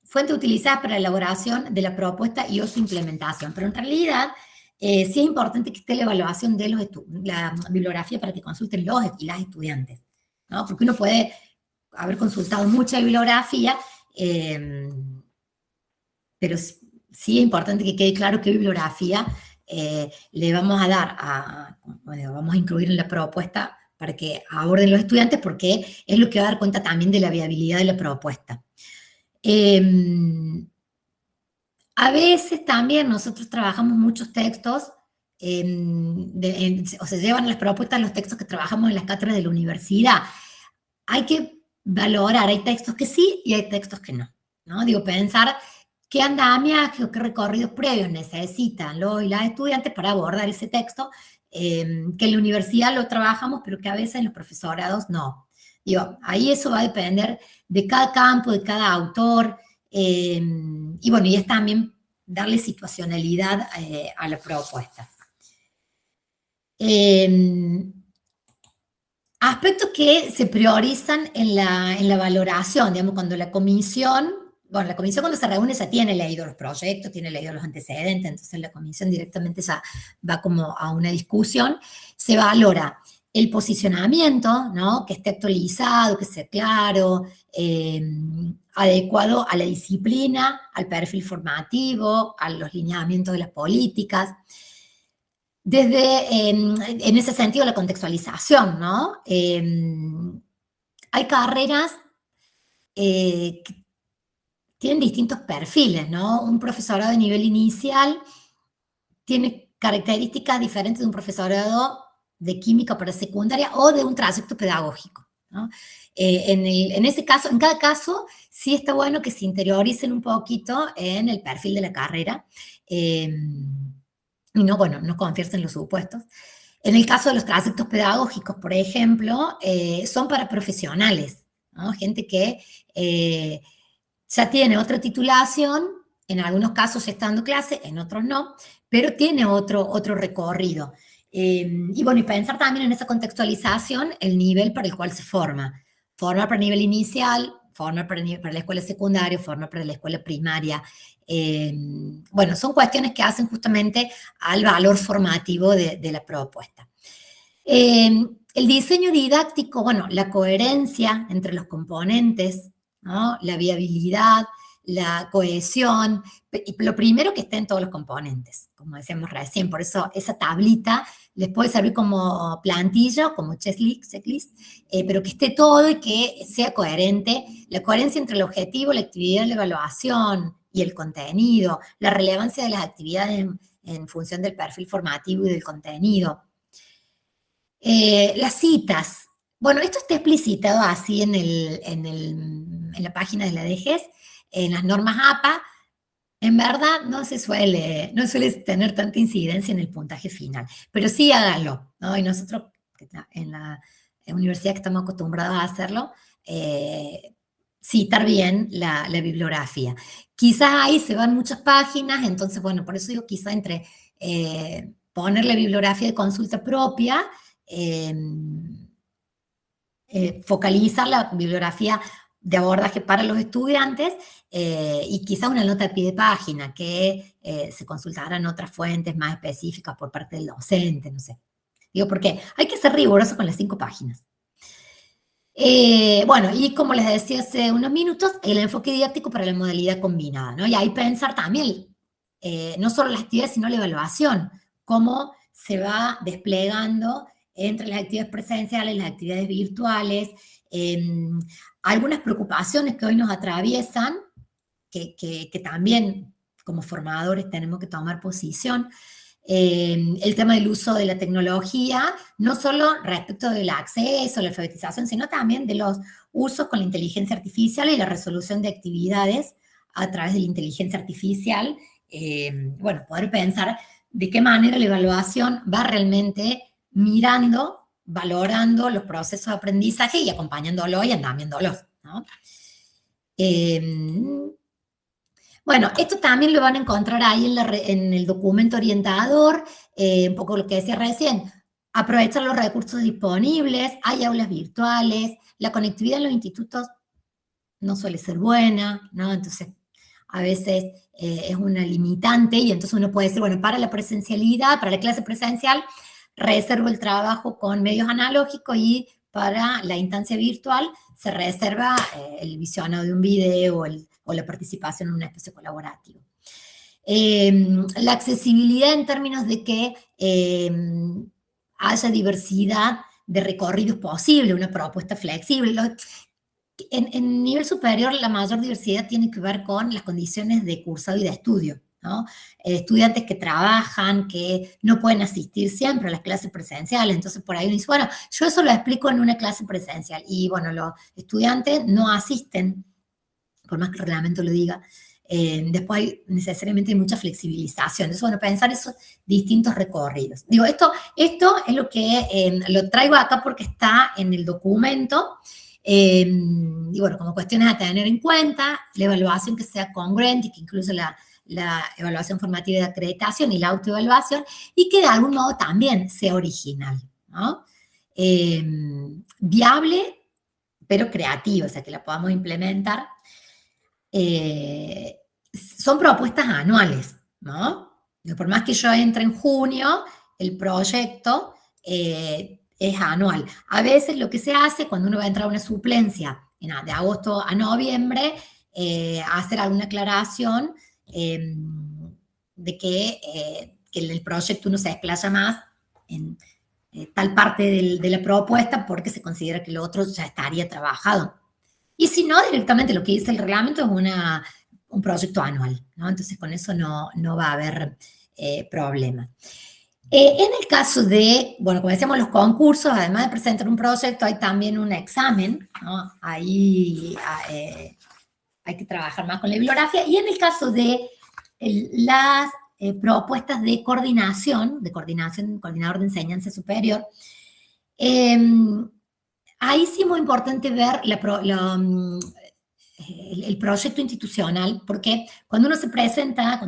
Speaker 3: fuente utilizada para la elaboración de la propuesta y o su implementación. Pero en realidad, sí es importante que esté la evaluación de la bibliografía para que consulten los y las estudiantes, ¿no? Porque uno puede haber consultado mucha bibliografía, pero sí es importante que quede claro qué bibliografía le vamos a dar, vamos a incluir en la propuesta para que aborden los estudiantes, porque es lo que va a dar cuenta también de la viabilidad de la propuesta. A veces también nosotros trabajamos muchos textos, o se llevan las propuestas los textos que trabajamos en las cátedras de la universidad. Hay que valorar, hay textos que sí y hay textos que no, ¿no? Digo, pensar qué andamiaje o qué recorridos previos necesitan los y las estudiantes para abordar ese texto, que en la universidad lo trabajamos, pero que a veces en los profesorados no. Digo, ahí eso va a depender de cada campo, de cada autor, y bueno, y es también darle situacionalidad a la propuesta. Aspectos que se priorizan en la valoración, digamos, cuando la comisión cuando se reúne ya tiene leído los proyectos, tiene leído los antecedentes, entonces la comisión directamente ya va como a una discusión. Se valora el posicionamiento, ¿no? Que esté actualizado, que sea claro, adecuado a la disciplina, al perfil formativo, a los lineamientos de las políticas. Desde, en ese sentido, la contextualización, ¿no? Hay carreras que tienen distintos perfiles, ¿no? Un profesorado de nivel inicial tiene características diferentes de un profesorado de química para secundaria o de un trayecto pedagógico, ¿no? En ese caso, en cada caso, sí está bueno que se interioricen un poquito en el perfil de la carrera y no, bueno, no confiarse en los supuestos. En el caso de los trayectos pedagógicos, por ejemplo, son para profesionales, ¿no? Gente que ya tiene otra titulación, en algunos casos ya está dando clase, en otros no, pero tiene otro recorrido. Y bueno, y pensar también en esa contextualización el nivel para el cual se forma. Forma para el nivel inicial, forma para la escuela secundaria, forma para la escuela primaria. Bueno, son cuestiones que hacen justamente al valor formativo de la propuesta. El diseño didáctico, bueno, la coherencia entre los componentes, ¿no? La viabilidad, la cohesión, y lo primero que esté en todos los componentes, como decíamos recién, por eso esa tablita les puede servir como plantilla o como checklist, pero que esté todo y que sea coherente, la coherencia entre el objetivo, la actividad, la evaluación y el contenido, la relevancia de las actividades en función del perfil formativo y del contenido. Las citas. Bueno, esto está explicitado así en la página de la DGES, en las normas APA. En verdad no suele tener tanta incidencia en el puntaje final, pero sí háganlo, ¿no? Y nosotros en la universidad que estamos acostumbrados a hacerlo, citar bien la bibliografía. Quizás ahí se van muchas páginas, entonces, bueno, por eso digo, quizás entre poner la bibliografía de consulta propia, focalizar la bibliografía de abordaje para los estudiantes y quizá una nota de pie de página que se consultaran otras fuentes más específicas por parte del docente, no sé. Digo, porque hay que ser riguroso con las 5 páginas. Bueno, y como les decía hace unos minutos, el enfoque didáctico para la modalidad combinada, ¿no? Y ahí pensar también, no solo las actividades, sino la evaluación, cómo se va desplegando entre las actividades presenciales, las actividades virtuales, algunas preocupaciones que hoy nos atraviesan, que también como formadores tenemos que tomar posición. El tema del uso de la tecnología, no solo respecto del acceso, la alfabetización, sino también de los usos con la inteligencia artificial y la resolución de actividades a través de la inteligencia artificial. Bueno, poder pensar de qué manera la evaluación va realmente mirando, valorando los procesos de aprendizaje y acompañándolo y andamiándolos, ¿no? Bueno, esto también lo van a encontrar ahí en el documento orientador, un poco lo que decía recién, aprovechar los recursos disponibles, hay aulas virtuales, la conectividad en los institutos no suele ser buena, ¿no? Entonces, a veces es una limitante y entonces uno puede decir, bueno, para la presencialidad, para la clase presencial, reservo el trabajo con medios analógicos y para la instancia virtual se reserva el visionado de un video o la participación en un espacio colaborativo. La accesibilidad en términos de que haya diversidad de recorridos posible, una propuesta flexible. En nivel superior, la mayor diversidad tiene que ver con las condiciones de cursado y de estudio, ¿no? Estudiantes que trabajan, que no pueden asistir siempre a las clases presenciales, entonces por ahí uno dice, bueno, yo eso lo explico en una clase presencial, y bueno, los estudiantes no asisten, por más que el reglamento lo diga, después necesariamente hay mucha flexibilización, entonces bueno, pensar esos distintos recorridos. Digo, esto es lo que lo traigo acá porque está en el documento. Y bueno, como cuestiones a tener en cuenta, la evaluación que sea congruente y que incluya la evaluación formativa de acreditación y la autoevaluación, y que de algún modo también sea original, ¿no? Viable, pero creativa, o sea, que la podamos implementar. Son propuestas anuales, ¿no? Por más que yo entre en junio, el proyecto es anual. A veces lo que se hace cuando uno va a entrar a una suplencia de agosto a noviembre, hacer alguna aclaración de que en el proyecto uno se desplaza más en tal parte de la propuesta porque se considera que lo otro ya estaría trabajado. Y si no, directamente lo que dice el reglamento es un proyecto anual, ¿no? Entonces con eso no va a haber problema. En el caso de, bueno, como decíamos, los concursos, además de presentar un proyecto, hay también un examen, ¿no? Ahí hay que trabajar más con la bibliografía. Y en el caso de las propuestas de coordinación, coordinador de enseñanza superior, ahí sí es muy importante ver el proyecto institucional, porque cuando uno se presenta,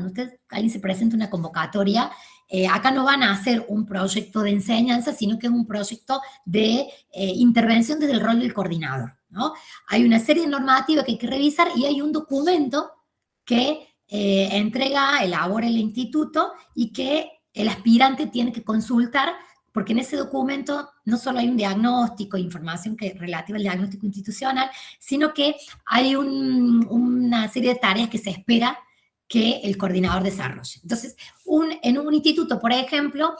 Speaker 3: alguien se presenta una convocatoria, acá no van a hacer un proyecto de enseñanza, sino que es un proyecto de intervención desde el rol del coordinador, ¿no? Hay una serie de normativas que hay que revisar y hay un documento que elabora el instituto y que el aspirante tiene que consultar porque en ese documento no solo hay un diagnóstico, información relativa al diagnóstico institucional, sino que hay una serie de tareas que se espera que el coordinador desarrolle. Entonces, en un instituto, por ejemplo,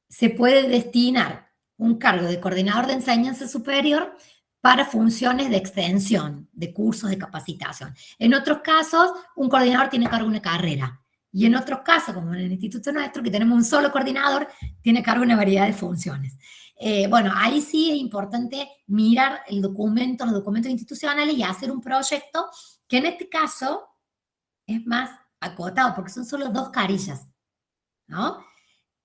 Speaker 3: se puede destinar un cargo de coordinador de enseñanza superior para funciones de extensión, de cursos de capacitación. En otros casos, un coordinador tiene cargo de una carrera. Y en otros casos, como en el instituto nuestro, que tenemos un solo coordinador, tiene cargo de una variedad de funciones. Bueno, ahí sí es importante mirar los documentos institucionales y hacer un proyecto que en este caso es más acotado, porque son solo 2 carillas, ¿no?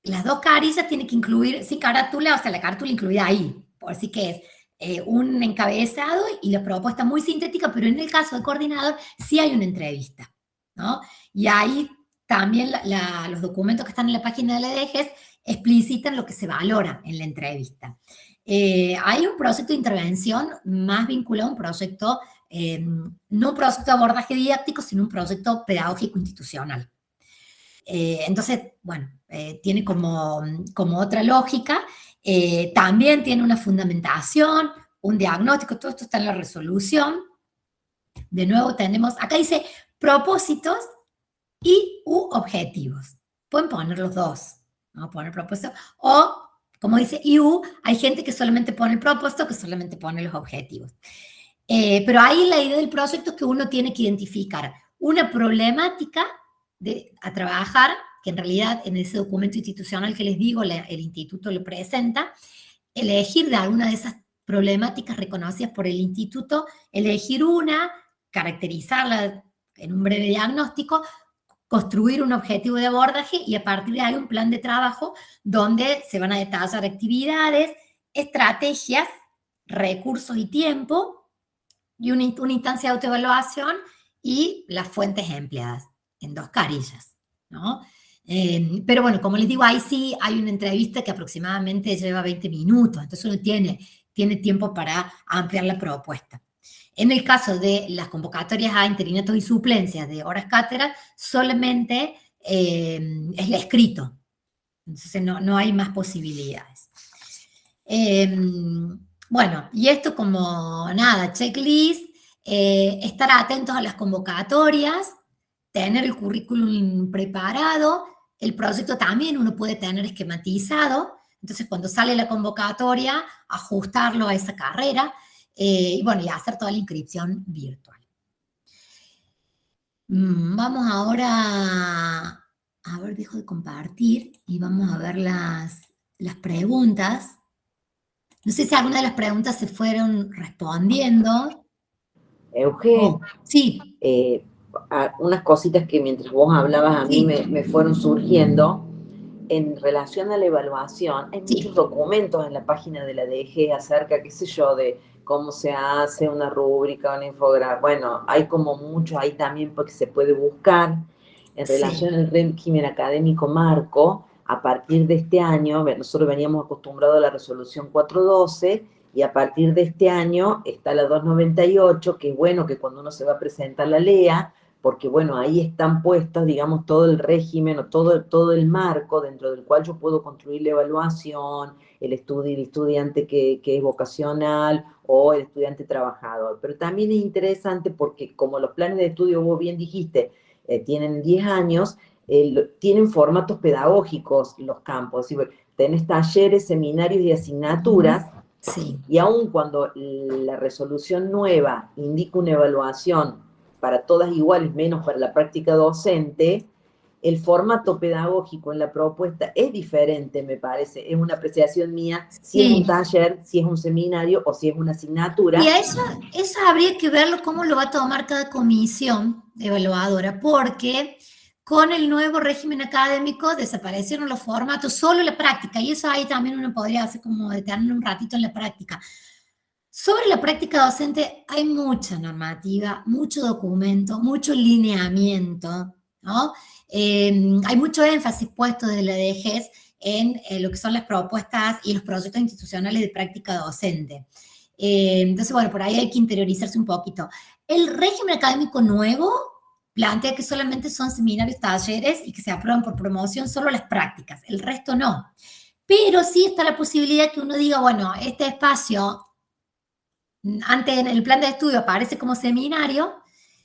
Speaker 3: Las 2 carillas tienen que incluir, sin carátula, o sea, la carátula incluida ahí, por así que es un encabezado y la propuesta muy sintética, pero en el caso de coordinador sí hay una entrevista, ¿no? Y ahí también los documentos que están en la página de la DGES explicitan lo que se valora en la entrevista. Hay un proyecto de intervención más vinculado a un proyecto, no un proyecto de abordaje didáctico, sino un proyecto pedagógico institucional. Entonces, bueno, tiene como otra lógica, también tiene una fundamentación, un diagnóstico, todo esto está en la resolución. De nuevo tenemos, acá dice propósitos y objetivos. Pueden poner los dos, ¿no? Poner propósito, o como dice IU, hay gente que solamente pone el propósito, que solamente pone los objetivos. Pero ahí la idea del proyecto es que uno tiene que identificar una problemática a trabajar, que en realidad en ese documento institucional que les digo, el instituto lo presenta, elegir de alguna de esas problemáticas reconocidas por el instituto, elegir una, caracterizarla en un breve diagnóstico, construir un objetivo de abordaje y a partir de ahí un plan de trabajo donde se van a detallar actividades, estrategias, recursos y tiempo, y una instancia de autoevaluación y las fuentes empleadas en 2 carillas, ¿no? Pero bueno, como les digo, ahí sí hay una entrevista que aproximadamente lleva 20 minutos, entonces uno tiene tiempo para ampliar la propuesta. En el caso de las convocatorias a interinatos y suplencias de horas cátedra, solamente es el escrito, entonces no hay más posibilidades. Bueno, y esto como nada, checklist, estar atentos a las convocatorias, tener el currículum preparado, el proyecto también uno puede tener esquematizado, entonces cuando sale la convocatoria, ajustarlo a esa carrera, y bueno, y hacer toda la inscripción virtual. Vamos ahora, a ver, dejo de compartir y vamos a ver las preguntas. No sé si alguna de las preguntas se fueron respondiendo.
Speaker 1: Eugen,
Speaker 3: sí.
Speaker 1: Unas cositas que mientras vos hablabas a mí me fueron surgiendo. En relación a la evaluación, hay muchos documentos en la página de la DG acerca, qué sé yo, de cómo se hace una rúbrica, una infografía. Bueno, hay como mucho ahí también porque se puede buscar. En relación al régimen académico marco, a partir de este año, nosotros veníamos acostumbrados a la resolución 412 y a partir de este año está la 298, que es bueno que cuando uno se va a presentar la lea, porque bueno, ahí están puestos, digamos, todo el régimen o todo el marco dentro del cual yo puedo construir la evaluación, el estudiante que es vocacional o el estudiante trabajador. Pero también es interesante porque como los planes de estudio, vos bien dijiste, tienen 10 años, tienen formatos pedagógicos los campos, ¿sí? Tenés talleres, seminarios y asignaturas, y aun cuando la resolución nueva indica una evaluación para todas iguales, menos para la práctica docente, el formato pedagógico en la propuesta es diferente, me parece. Es una apreciación mía, si es un taller, si es un seminario o si es una asignatura.
Speaker 3: Y a eso habría que verlo cómo lo va a tomar cada comisión evaluadora, porque con el nuevo régimen académico desaparecieron los formatos, solo la práctica, y eso ahí también uno podría hacer como detenerlo un ratito en la práctica. Sobre la práctica docente hay mucha normativa, mucho documento, mucho lineamiento, ¿no? Hay mucho énfasis puesto de la DGES en lo que son las propuestas y los proyectos institucionales de práctica docente. Entonces, bueno, por ahí hay que interiorizarse un poquito. El régimen académico nuevo plantea que solamente son seminarios, talleres y que se aprueban por promoción solo las prácticas, el resto no. Pero sí está la posibilidad que uno diga, bueno, este espacio, antes en el plan de estudio aparece como seminario,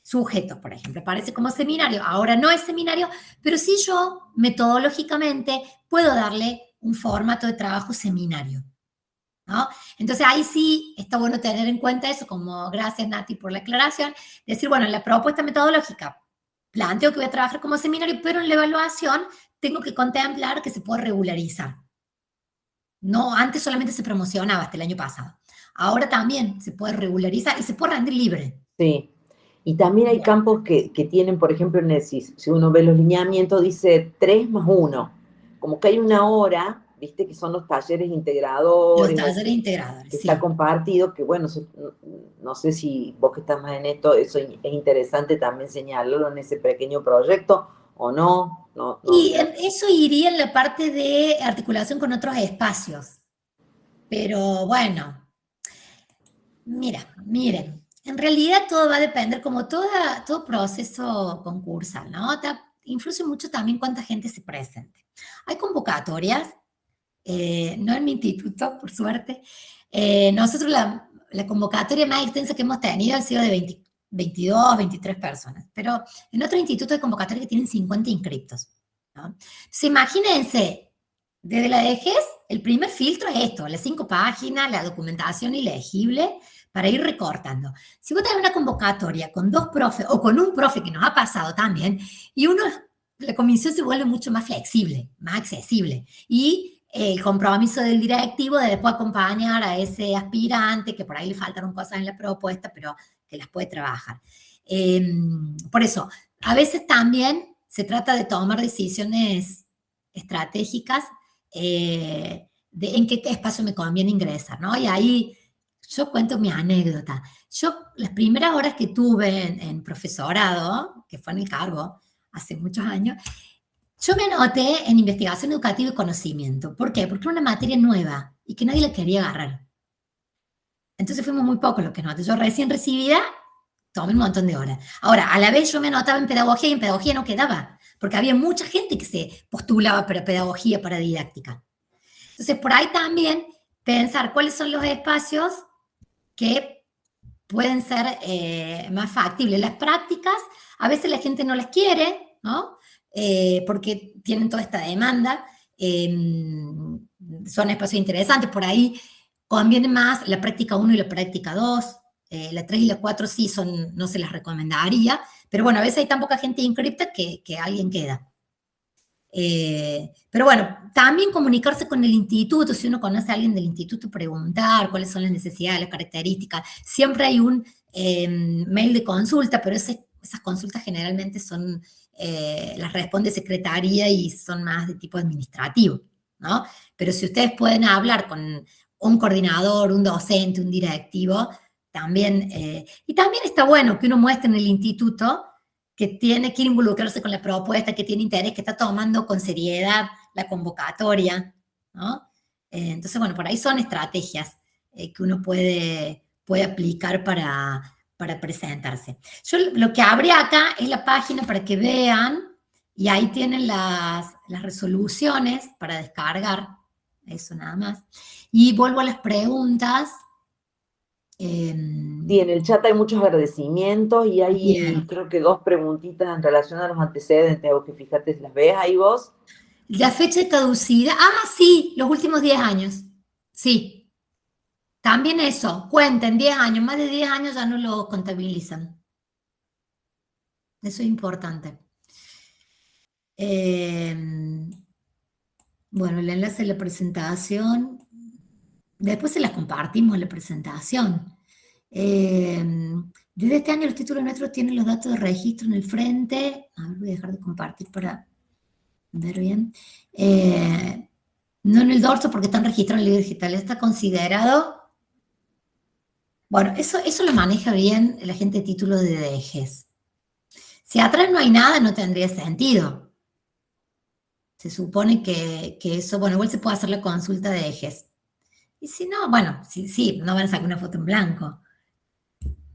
Speaker 3: sujeto, por ejemplo, aparece como seminario, ahora no es seminario, pero sí yo metodológicamente puedo darle un formato de trabajo seminario, ¿no? Entonces ahí sí está bueno tener en cuenta eso, como gracias Nati por la aclaración, decir, bueno, en la propuesta metodológica planteo que voy a trabajar como seminario, pero en la evaluación tengo que contemplar que se puede regularizar. No, antes solamente se promocionaba hasta el año pasado. Ahora también se puede regularizar y se puede rendir libre.
Speaker 1: Sí. Y también hay campos que tienen, por ejemplo, si uno ve los lineamientos, dice 3 más 1. Como que hay una hora, viste, que son los talleres
Speaker 3: Los
Speaker 1: integradores, o
Speaker 3: talleres
Speaker 1: que
Speaker 3: integradores,
Speaker 1: está
Speaker 3: sí.
Speaker 1: compartido, que bueno, no sé si vos que estás más en esto, eso es interesante también señalarlo en ese pequeño proyecto, o no
Speaker 3: Y
Speaker 1: sé.
Speaker 3: eso iría en la parte de articulación con otros espacios. Pero bueno, miren, en realidad todo va a depender, como todo proceso concursal, ¿no? Influye mucho también cuánta gente se presente. Hay convocatorias, no en mi instituto, por suerte. Nosotros la convocatoria más extensa que hemos tenido ha sido de 22, 23 personas, pero en otros institutos hay convocatorias que tienen 50 inscriptos, ¿no? Entonces, imagínense, desde la DGES, el primer filtro es esto, las 5 páginas, la documentación ilegible, para ir recortando. Si vos tenés una convocatoria con 2 profes, o con un profe que nos ha pasado también, y la comisión se vuelve mucho más flexible, más accesible, y el compromiso del directivo de después acompañar a ese aspirante que por ahí le faltaron cosas en la propuesta, pero que las puede trabajar. Por eso, a veces también se trata de tomar decisiones estratégicas de en qué espacio me conviene ingresar, ¿no? Y ahí yo cuento mi anécdota. Yo, las primeras horas que tuve en profesorado, que fue en el cargo hace muchos años, yo me anoté en investigación educativa y conocimiento. ¿Por qué? Porque era una materia nueva y que nadie la quería agarrar. Entonces fuimos muy pocos los que anoté. Yo recién recibida, tomé un montón de horas. Ahora, a la vez yo me anotaba en pedagogía y en pedagogía no quedaba, porque había mucha gente que se postulaba para pedagogía, para didáctica. Entonces, por ahí también pensar cuáles son los espacios que pueden ser más factibles. Las prácticas, a veces la gente no las quiere, ¿no? Porque tienen toda esta demanda, son espacios interesantes, por ahí conviene más la práctica 1 y la práctica 2, la 3 y la 4 sí no se las recomendaría, pero bueno, a veces hay tan poca gente inscripta que alguien queda. Pero bueno, también comunicarse con el instituto, si uno conoce a alguien del instituto, preguntar cuáles son las necesidades, las características. Siempre hay un mail de consulta, pero esas consultas generalmente las responde secretaría y son más de tipo administrativo, ¿no? Pero si ustedes pueden hablar con un coordinador, un docente, un directivo, también, y también está bueno que uno muestre en el instituto que quiere involucrarse con la propuesta, que tiene interés, que está tomando con seriedad la convocatoria, ¿no? Entonces, bueno, por ahí son estrategias que uno puede aplicar para presentarse. Yo lo que abrí acá es la página para que vean, y ahí tienen las resoluciones para descargar, eso nada más. Y vuelvo a las preguntas.
Speaker 1: Sí, en el chat hay muchos agradecimientos y hay creo que 2 preguntitas en relación a los antecedentes, o que fíjate, ¿las ves ahí vos?
Speaker 3: La fecha de caducidad, sí, los últimos 10 años, sí. También eso, cuenten 10 años, más de 10 años ya no lo contabilizan. Eso es importante. Bueno, el enlace de la presentación, después se las compartimos la presentación. Desde este año los títulos nuestros tienen los datos de registro en el frente. A ver, voy a dejar de compartir para ver bien. No en el dorso porque están registrados en el libro digital. Está considerado. Bueno, eso lo maneja bien la gente de títulos de DGES. Si atrás no hay nada, no tendría sentido. Se supone que eso, bueno, igual se puede hacer la consulta de DGES. Y si no, bueno, sí, no van a sacar una foto en blanco.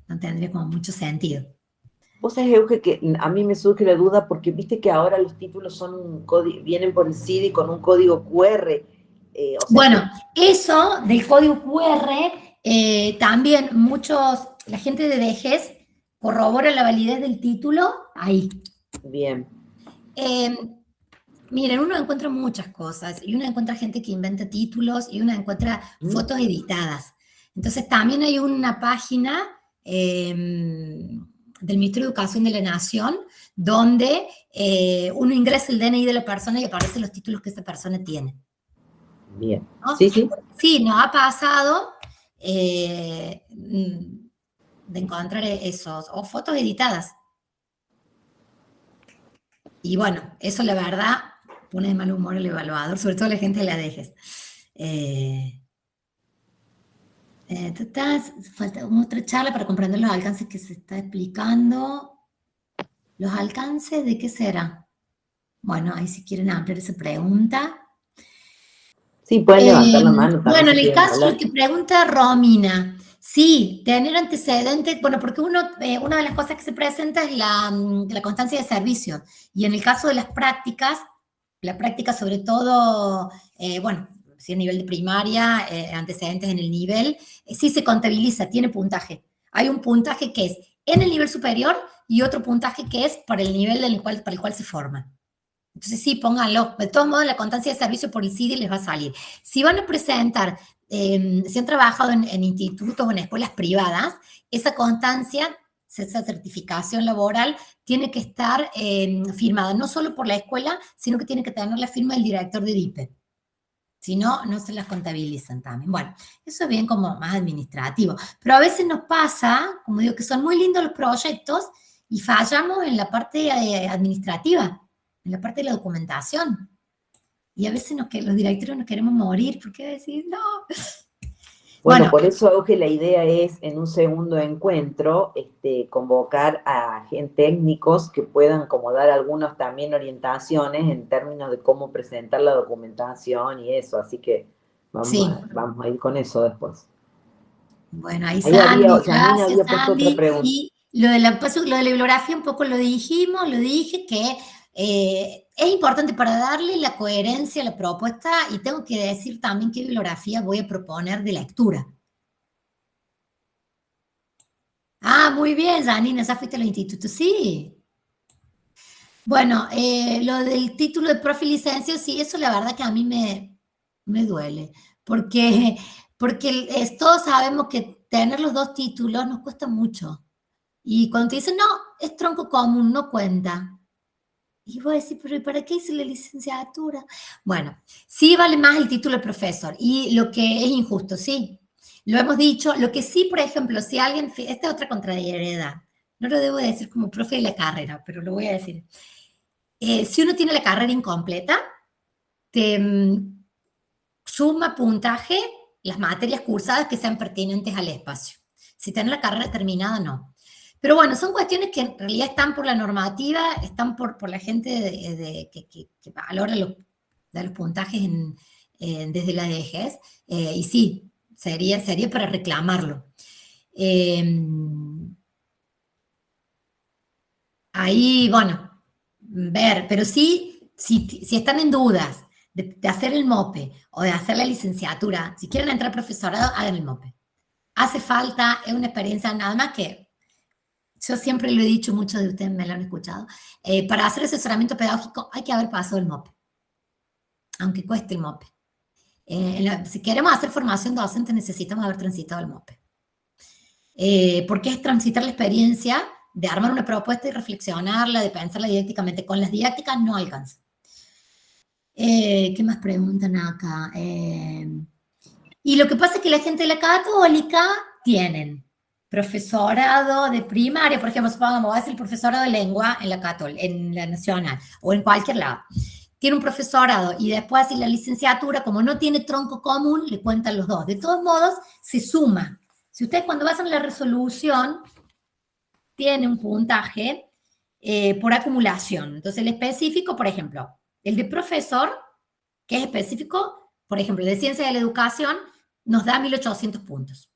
Speaker 3: No tendría como mucho sentido.
Speaker 1: Vos sabés, Euge, que a mí me surge la duda porque viste que ahora los títulos vienen por el CIDI con un código QR O sea,
Speaker 3: bueno, eso del código QR, también la gente de DGES corrobora la validez del título ahí.
Speaker 1: bien.
Speaker 3: Miren, uno encuentra muchas cosas, y uno encuentra gente que inventa títulos, y uno encuentra fotos editadas. Entonces también hay una página del Ministerio de Educación de la Nación, donde uno ingresa el DNI de la persona y aparecen los títulos que esa persona tiene.
Speaker 1: Bien.
Speaker 3: ¿No?
Speaker 1: Sí, sí.
Speaker 3: Sí, nos ha pasado de encontrar esos, o fotos editadas. Y bueno, eso la verdad pone de mal humor el evaluador, sobre todo la gente de la DGES. Falta otra charla para comprender los alcances que se está explicando. ¿Los alcances de qué será? Bueno, ahí si quieren ampliar esa pregunta.
Speaker 1: Sí, pueden levantar la mano también.
Speaker 3: Bueno,
Speaker 1: si
Speaker 3: en el
Speaker 1: quieren
Speaker 3: caso
Speaker 1: hablar.
Speaker 3: que pregunta Romina, sí, tener antecedentes, bueno, porque una de las cosas que se presenta es la constancia de servicio. Y en el caso de las prácticas, la práctica sobre todo, bueno, si a nivel de primaria, antecedentes en el nivel, sí se contabiliza, tiene puntaje. Hay un puntaje que es en el nivel superior y otro puntaje que es para el nivel para el cual se forma. Entonces sí, pónganlo. De todos modos, la constancia de servicio por el CIDI les va a salir. Si van a presentar, si han trabajado en institutos o en escuelas privadas, esa constancia, esa certificación laboral, tiene que estar firmada no solo por la escuela, sino que tiene que tener la firma del director de DIPE. Si no, no se las contabilizan también. Bueno, eso es bien como más administrativo. Pero a veces nos pasa, como digo, que son muy lindos los proyectos y fallamos en la parte administrativa, en la parte de la documentación. Y a veces los directores nos queremos morir porque decir, no.
Speaker 1: Bueno, por eso, Euge, la idea es en un segundo encuentro convocar a técnicos que puedan como dar algunas también orientaciones en términos de cómo presentar la documentación y eso, así que vamos a ir con eso después.
Speaker 3: Bueno, ahí
Speaker 1: Janine
Speaker 3: gracias,
Speaker 1: había puesto otra pregunta.
Speaker 3: Y lo de la bibliografía un poco lo dije que es importante para darle la coherencia a la propuesta y tengo que decir también qué bibliografía voy a proponer de lectura. Ah, muy bien, Janine, ya fuiste a los institutos, sí. Bueno, lo del título de profe y licencia, sí, eso la verdad que a mí me duele, porque todos sabemos que tener los dos títulos nos cuesta mucho. Y cuando te dicen, no, es tronco común, no cuenta. Y voy a decir, pero ¿para qué hice la licenciatura? Bueno, sí vale más el título de profesor. Y lo que es injusto, sí. Lo hemos dicho. Lo que sí, por ejemplo, si alguien, esta es otra contrariedad. No lo debo decir como profe de la carrera, pero lo voy a decir. Si uno tiene la carrera incompleta, te suma puntaje las materias cursadas que sean pertinentes al espacio. Si tienes la carrera terminada, no. Pero bueno, son cuestiones que en realidad están por la normativa, están por la gente que valora da los puntajes desde la DGES, y sí, sería para reclamarlo. Ahí, bueno, ver, pero sí, si están en dudas de hacer el MOPE o de hacer la licenciatura, si quieren entrar profesorado, hagan el MOPE. Hace falta, es una experiencia nada más que yo siempre lo he dicho, muchos de ustedes me lo han escuchado, para hacer asesoramiento pedagógico hay que haber pasado el MOPE, aunque cueste el MOPE. Si queremos hacer formación docente necesitamos haber transitado el MOPE. Porque es transitar la experiencia de armar una propuesta y reflexionarla, de pensarla didácticamente. Con las didácticas no alcanza. ¿Qué más preguntan acá? Y lo que pasa es que la gente de la Católica tienen profesorado de primaria, por ejemplo, supongamos, es el profesorado de lengua en la Católica, en la Nacional, o en cualquier lado. Tiene un profesorado y después hace la licenciatura, como no tiene tronco común, le cuentan los dos. De todos modos, se suma. Si ustedes cuando hacen la resolución, tiene un puntaje por acumulación. Entonces, el específico, por ejemplo, el de profesor, que es específico, por ejemplo, de ciencia de la educación, nos da 1800 puntos.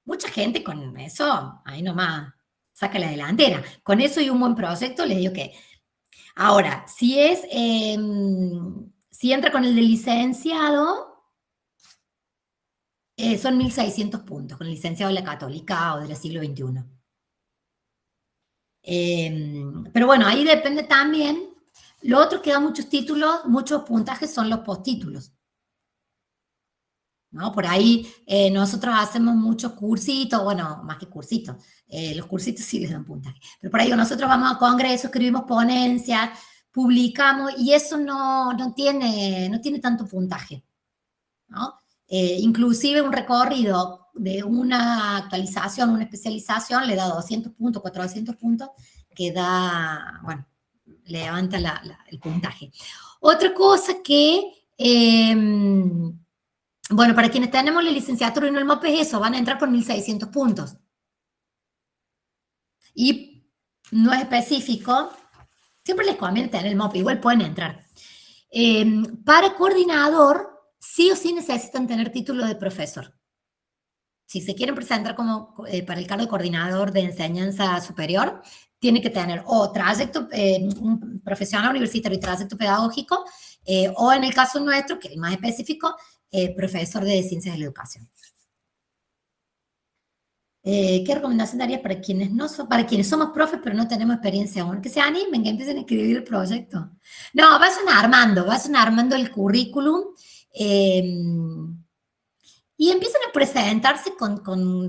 Speaker 3: Mucha gente con eso, ahí nomás, saca la delantera. Con eso y un buen proyecto, les digo que... Ahora, si Si entra con el de licenciado, son 1.600 puntos, con el licenciado de la Católica o del siglo XXI. Pero bueno, ahí depende también. Lo otro que da muchos títulos, muchos puntajes son los postítulos, ¿no? Por ahí nosotros hacemos muchos cursitos, bueno, más que cursitos, los cursitos sí les dan puntaje, pero por ahí nosotros vamos a congresos, escribimos ponencias, publicamos, y eso no tiene tanto puntaje, ¿no? Inclusive un recorrido de una actualización, una especialización, le da 200 puntos, 400 puntos, que da, bueno, levanta el puntaje. Otra cosa que, bueno, para quienes tenemos la licenciatura y no el MOPE es eso, van a entrar con 1.600 puntos. Y no es específico, siempre les conviene tener el MOPE, igual pueden entrar. Para coordinador, sí o sí necesitan tener título de profesor. Si se quieren presentar como para el cargo de coordinador de enseñanza superior, tiene que tener o trayecto, un profesional universitario y trayecto pedagógico, o en el caso nuestro, que es el más específico, profesor de ciencias de la educación. ¿Qué recomendación darías para quienes para quienes somos profes pero no tenemos experiencia aún? Que se animen, que empiecen a escribir el proyecto. No, vayan armando el currículum, y empiezan a presentarse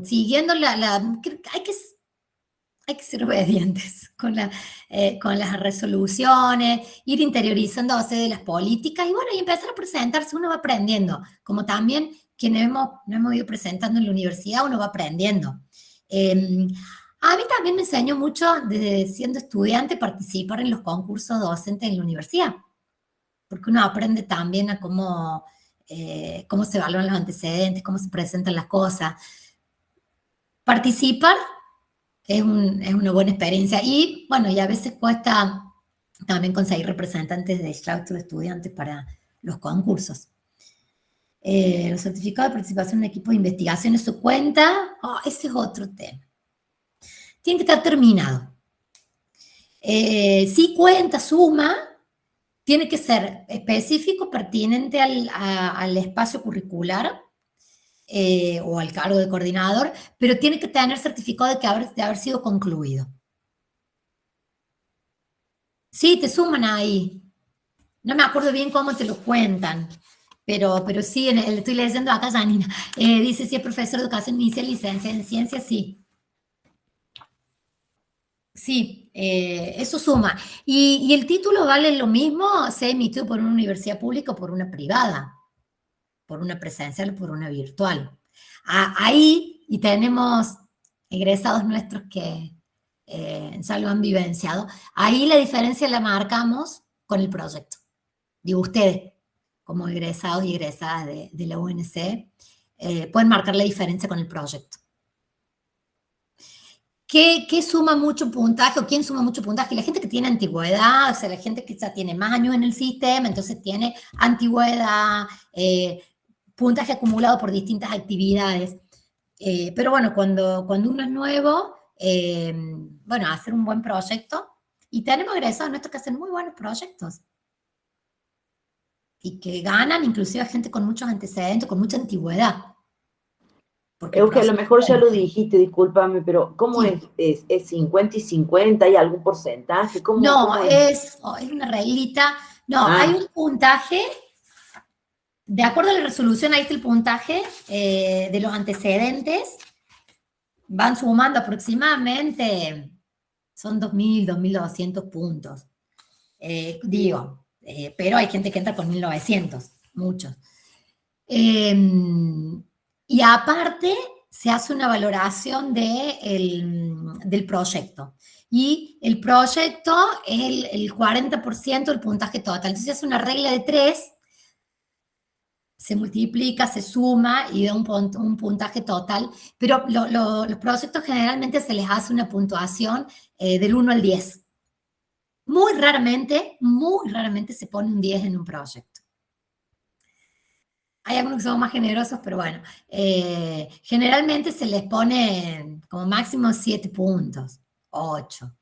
Speaker 3: siguiendo hay que ser obedientes con las resoluciones, ir interiorizándose de las políticas y bueno, y empezar a presentarse, uno va aprendiendo, como también quienes nos hemos ido presentando en la universidad, uno va aprendiendo. A mí también me enseñó mucho, desde siendo estudiante, participar en los concursos docentes en la universidad, porque uno aprende también a cómo se evalúan los antecedentes, cómo se presentan las cosas. Participar es una buena experiencia y, bueno, y a veces cuesta también conseguir representantes de claustro de estudiantes para los concursos. Los certificados de participación en equipos de investigación, ¿eso cuenta? Ese es otro tema. Tiene que estar terminado. Sí cuenta, suma, tiene que ser específico, pertinente al espacio curricular o al cargo de coordinador, pero tiene que tener certificado de haber sido concluido. Sí, te suman ahí. No me acuerdo bien cómo te lo cuentan, pero sí, estoy leyendo acá, Janina. Dice, si es profesor de educación inicial, licencia en ciencias, sí. Sí, eso suma. ¿Y el título vale lo mismo? ¿Se ha emitido por una universidad pública o por una privada? ¿Por una presencial o por una virtual? Ahí, y tenemos egresados nuestros que ya lo han vivenciado, ahí la diferencia la marcamos con el proyecto. Digo, ustedes, como egresados y egresadas de la UNC, pueden marcar la diferencia con el proyecto. ¿Qué suma mucho puntaje o quién suma mucho puntaje? La gente que tiene antigüedad, o sea, la gente que ya tiene más años en el sistema, entonces tiene antigüedad, puntaje acumulado por distintas actividades. Pero bueno, cuando uno es nuevo, bueno, hacer un buen proyecto, y tenemos egresados nuestros que hacen muy buenos proyectos, y que ganan inclusive a gente con muchos antecedentes, con mucha antigüedad.
Speaker 1: Euge, a lo mejor ya lo dijiste, discúlpame, pero ¿cómo
Speaker 3: sí.
Speaker 1: es 50 y 50? ¿Hay algún porcentaje?
Speaker 3: ¿Cómo es una reglita. No, hay un puntaje, de acuerdo a la resolución, ahí está el puntaje de los antecedentes, van sumando aproximadamente, son 2.000, 2.200 puntos. Pero hay gente que entra con 1.900, muchos. Y aparte, se hace una valoración del proyecto. Y el proyecto es el 40% del puntaje total. Entonces, se hace una regla de 3, se multiplica, se suma y da un puntaje total. Pero los proyectos generalmente se les hace una puntuación del 1 al 10. Muy raramente se pone un 10 en un proyecto. Hay algunos que son más generosos, pero bueno, generalmente se les pone como máximo 7 puntos, 8.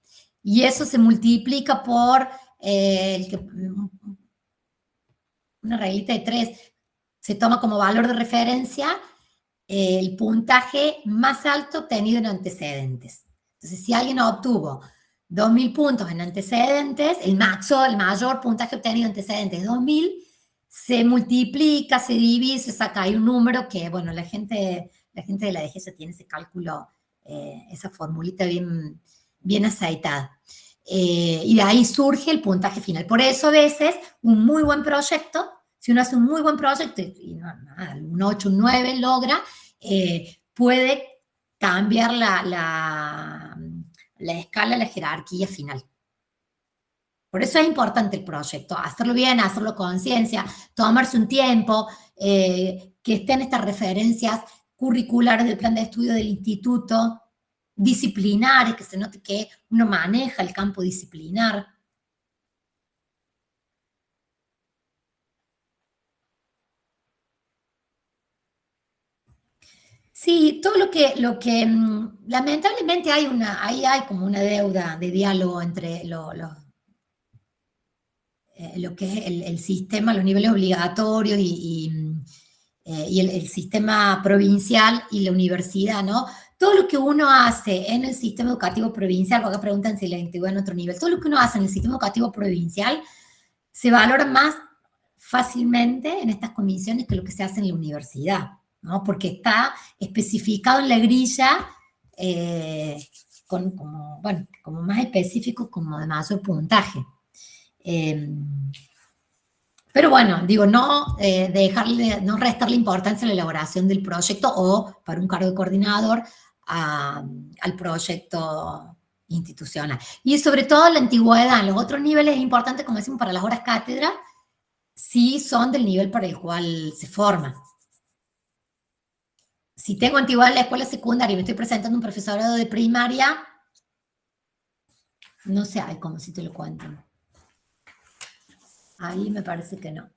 Speaker 3: Y eso se multiplica por una reglita de 3, se toma como valor de referencia el puntaje más alto obtenido en antecedentes. Entonces, si alguien obtuvo 2.000 puntos en antecedentes, el mayor puntaje obtenido en antecedentes es 2.000, se multiplica, se divide, se saca ahí un número que, bueno, la gente de la DG ya tiene ese cálculo, esa formulita bien aceitada. Y de ahí surge el puntaje final. Por eso a veces un muy buen proyecto, si uno hace un muy buen proyecto y un 8, un 9 logra, puede cambiar la escala, la jerarquía final. Por eso es importante el proyecto, hacerlo bien, hacerlo con conciencia, tomarse un tiempo, que estén estas referencias curriculares del plan de estudio del instituto, disciplinares, que se note que uno maneja el campo disciplinar. Sí, todo lo que lamentablemente ahí hay como una deuda de diálogo entre lo que es el sistema, los niveles obligatorios y el sistema provincial y la universidad, ¿no? Todo lo que uno hace en el sistema educativo provincial, porque preguntan si la antigüedad en otro nivel, todo lo que uno hace en el sistema educativo provincial se valora más fácilmente en estas comisiones que lo que se hace en la universidad, ¿no? Porque está especificado en la grilla como más específico, como de mayor puntaje. Pero bueno, digo, no restarle importancia a la elaboración del proyecto o para un cargo de coordinador al proyecto institucional. Y sobre todo la antigüedad en los otros niveles es importante, como decimos, para las horas cátedra, si son del nivel para el cual se forman. Si tengo antigüedad en la escuela secundaria y me estoy presentando un profesorado de primaria, no sé, hay como si te lo cuentan. Ahí me parece que no.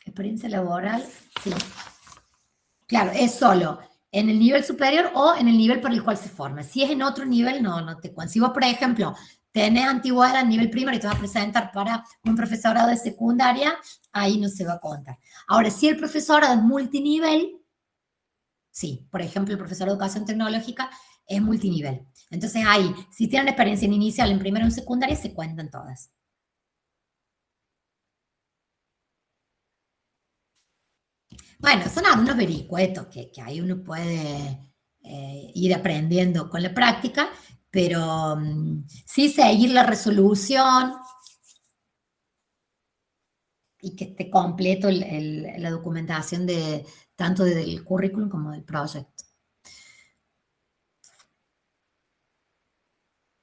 Speaker 3: Experiencia laboral, sí. Claro, es solo en el nivel superior o en el nivel para el cual se forma. Si es en otro nivel, no te cuento. Si vos, por ejemplo, tenés antigüedad a nivel primario y te vas a presentar para un profesorado de secundaria, ahí no se va a contar. Ahora, si el profesorado es multinivel, sí. Por ejemplo, el profesor de educación tecnológica es multinivel. Entonces ahí, si tienen experiencia en inicial, en primaria o en secundaria, se cuentan todas. Bueno, son algunos vericuetos que ahí uno puede ir aprendiendo con la práctica, pero sí seguir la resolución y que esté completo la documentación tanto del currículum como del proyecto.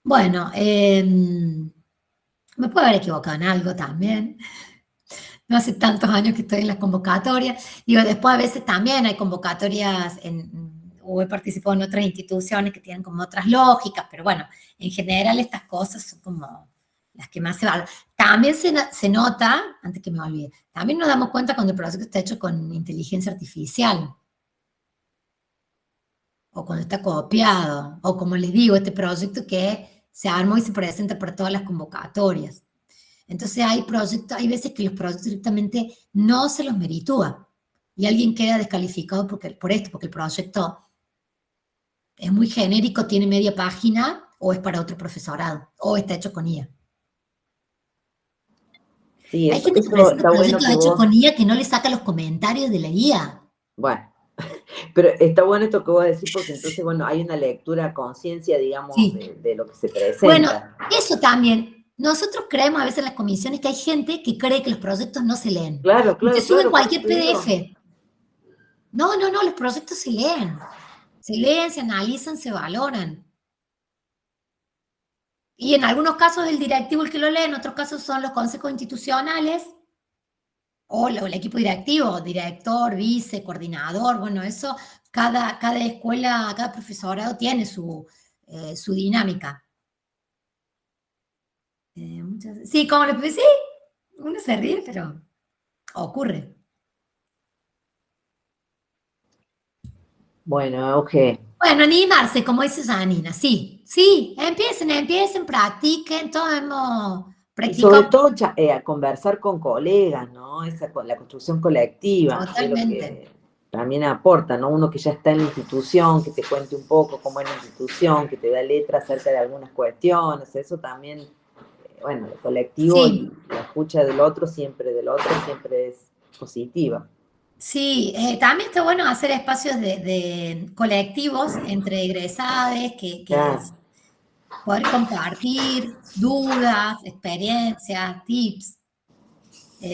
Speaker 3: Bueno, me puedo haber equivocado en algo también. No hace tantos años que estoy en las convocatorias. Digo, después a veces también hay convocatorias o he participado en otras instituciones que tienen como otras lógicas, pero bueno, en general estas cosas son como las que más se valoran. También se nota, antes que me olvide, también nos damos cuenta cuando el proyecto está hecho con inteligencia artificial, o cuando está copiado, o como les digo, este proyecto que se armó y se presenta para todas las convocatorias. Entonces hay veces que los proyectos directamente no se los meritúa y alguien queda descalificado por esto, porque el proyecto es muy genérico, tiene media página o es para otro profesorado o está hecho con IA.
Speaker 1: Sí,
Speaker 3: hay gente que presenta proyectos hechos con IA que no le saca los comentarios de la IA.
Speaker 1: Bueno, pero está bueno esto que vos decís porque entonces, bueno, hay una lectura a conciencia, digamos, sí, de lo que se presenta.
Speaker 3: Bueno, eso también. Nosotros creemos a veces en las comisiones que hay gente que cree que los proyectos no se leen.
Speaker 1: Claro.
Speaker 3: Y te suben cualquier PDF. No, los proyectos se leen. Se leen, se analizan, se valoran. Y en algunos casos es el directivo el que lo lee, en otros casos son los consejos institucionales o el equipo directivo, director, vice, coordinador. Bueno, eso, cada escuela, cada profesorado tiene su dinámica. Sí, como le sí, uno se ríe, pero ocurre.
Speaker 1: Bueno, ok.
Speaker 3: Bueno, animarse, como dice Janina, sí, empiecen, practiquen, todos hemos
Speaker 1: Y sobre
Speaker 3: Practica
Speaker 1: todo conversar con colegas, ¿no? La construcción colectiva, que es lo
Speaker 3: totalmente.
Speaker 1: que también aporta, ¿no? Uno que ya está en la institución, que te cuente un poco cómo es la institución, que te da letra acerca de algunas cuestiones, eso también, bueno, el colectivo y
Speaker 3: Sí,
Speaker 1: la escucha del otro siempre es positiva.
Speaker 3: sí, también está bueno hacer espacios de colectivos entre egresades que
Speaker 1: Claro,
Speaker 3: poder compartir dudas, experiencias, tips,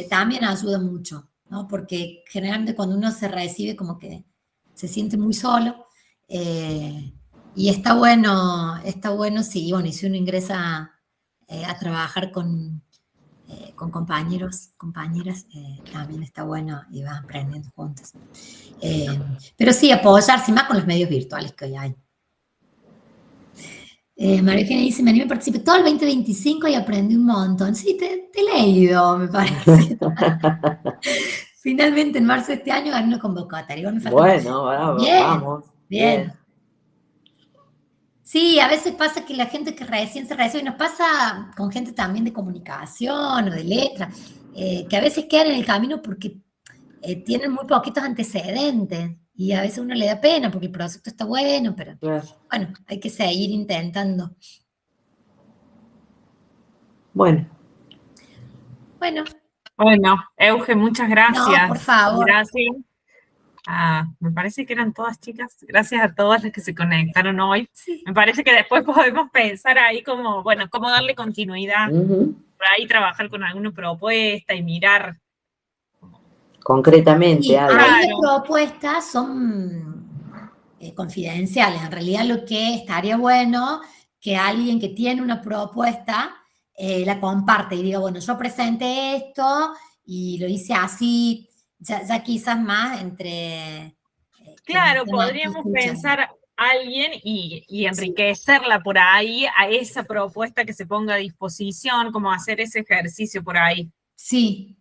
Speaker 3: también ayuda mucho, ¿no? Porque generalmente cuando uno se recibe como que se siente muy solo, y está bueno, sí, bueno, y si uno ingresa a trabajar con compañeros, compañeras, también está bueno y van aprendiendo juntos. Pero sí, apoyarse más con los medios virtuales que hoy hay. María Eugenia dice, me animé, participé todo el 2025 y aprendí un montón. Sí, te he leído, me parece. Finalmente, en marzo de este año gané una convocatoria. Igual me falta mucho.
Speaker 1: bueno, ahora
Speaker 3: Bien,
Speaker 1: vamos, bien.
Speaker 3: bien. Sí, a veces pasa que la gente que recién se recibe, y nos pasa con gente también de comunicación o de letra, que a veces quedan en el camino porque tienen muy poquitos antecedentes y a veces uno le da pena porque el proyecto está bueno, pero
Speaker 1: Claro.
Speaker 3: bueno, hay que seguir intentando.
Speaker 1: Bueno,
Speaker 3: Bueno,
Speaker 2: Bueno, Euge, muchas
Speaker 3: no, por
Speaker 2: gracias.
Speaker 3: favor.
Speaker 2: Gracias. Me parece que eran todas chicas. Gracias a todas las que se conectaron hoy.
Speaker 3: Sí,
Speaker 2: Me parece que después podemos pensar ahí como, bueno, cómo darle continuidad,
Speaker 1: ujú.
Speaker 2: por ahí trabajar con alguna propuesta y mirar.
Speaker 1: Concretamente
Speaker 3: y
Speaker 1: algo.
Speaker 3: ahí las
Speaker 2: Claro,
Speaker 3: propuestas son confidenciales. En realidad lo que estaría bueno que alguien que tiene una propuesta la comparte y diga, bueno, yo presenté esto y lo hice así, ya quizás más entre quienes
Speaker 2: claro,
Speaker 3: están aquí
Speaker 2: podríamos
Speaker 3: escuchando.
Speaker 2: pensar a alguien y enriquecerla por ahí a esa propuesta que se ponga a disposición, como hacer ese ejercicio por ahí.
Speaker 3: Sí,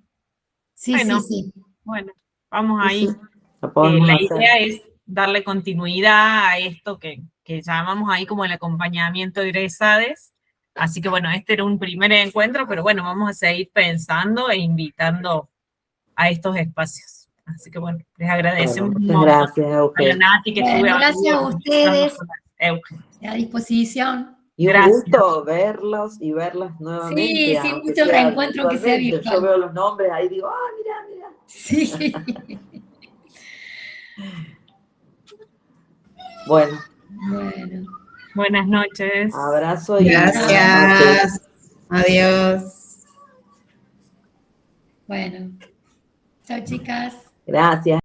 Speaker 3: sí, sí,
Speaker 2: Bueno,
Speaker 3: sí.
Speaker 2: bueno, vamos
Speaker 1: Sí, sí,
Speaker 2: ahí.
Speaker 1: lo podemos
Speaker 2: La
Speaker 1: hacer.
Speaker 2: idea es darle continuidad a esto que llamamos ahí como el acompañamiento de egresades. Así que bueno, este era un primer encuentro, pero bueno, vamos a seguir pensando e invitando a estos espacios. Así que bueno, les
Speaker 1: Bueno,
Speaker 2: agradecemos un
Speaker 1: muchas
Speaker 2: montón
Speaker 1: gracias,
Speaker 2: a la
Speaker 1: Euge.
Speaker 2: Nati que estuve
Speaker 3: Bueno,
Speaker 2: ahí
Speaker 3: gracias a
Speaker 2: organizando
Speaker 3: ustedes,
Speaker 2: con la Euge.
Speaker 3: a disposición.
Speaker 1: Y un
Speaker 2: Gracias.
Speaker 1: gusto verlos y verlas
Speaker 3: Sí,
Speaker 1: nuevamente,
Speaker 3: sí,
Speaker 1: aunque
Speaker 3: mucho
Speaker 1: sea
Speaker 3: reencuentro, aunque sea
Speaker 1: virtualmente. Yo
Speaker 3: virtual.
Speaker 1: veo los nombres ahí y digo, ah, mira, mira.
Speaker 3: Sí.
Speaker 1: Bueno,
Speaker 3: Bueno,
Speaker 2: Buenas noches.
Speaker 1: abrazo y buenas
Speaker 3: chao.
Speaker 1: noches.
Speaker 4: Gracias. Adiós.
Speaker 3: Bueno, chao chicas.
Speaker 1: Gracias.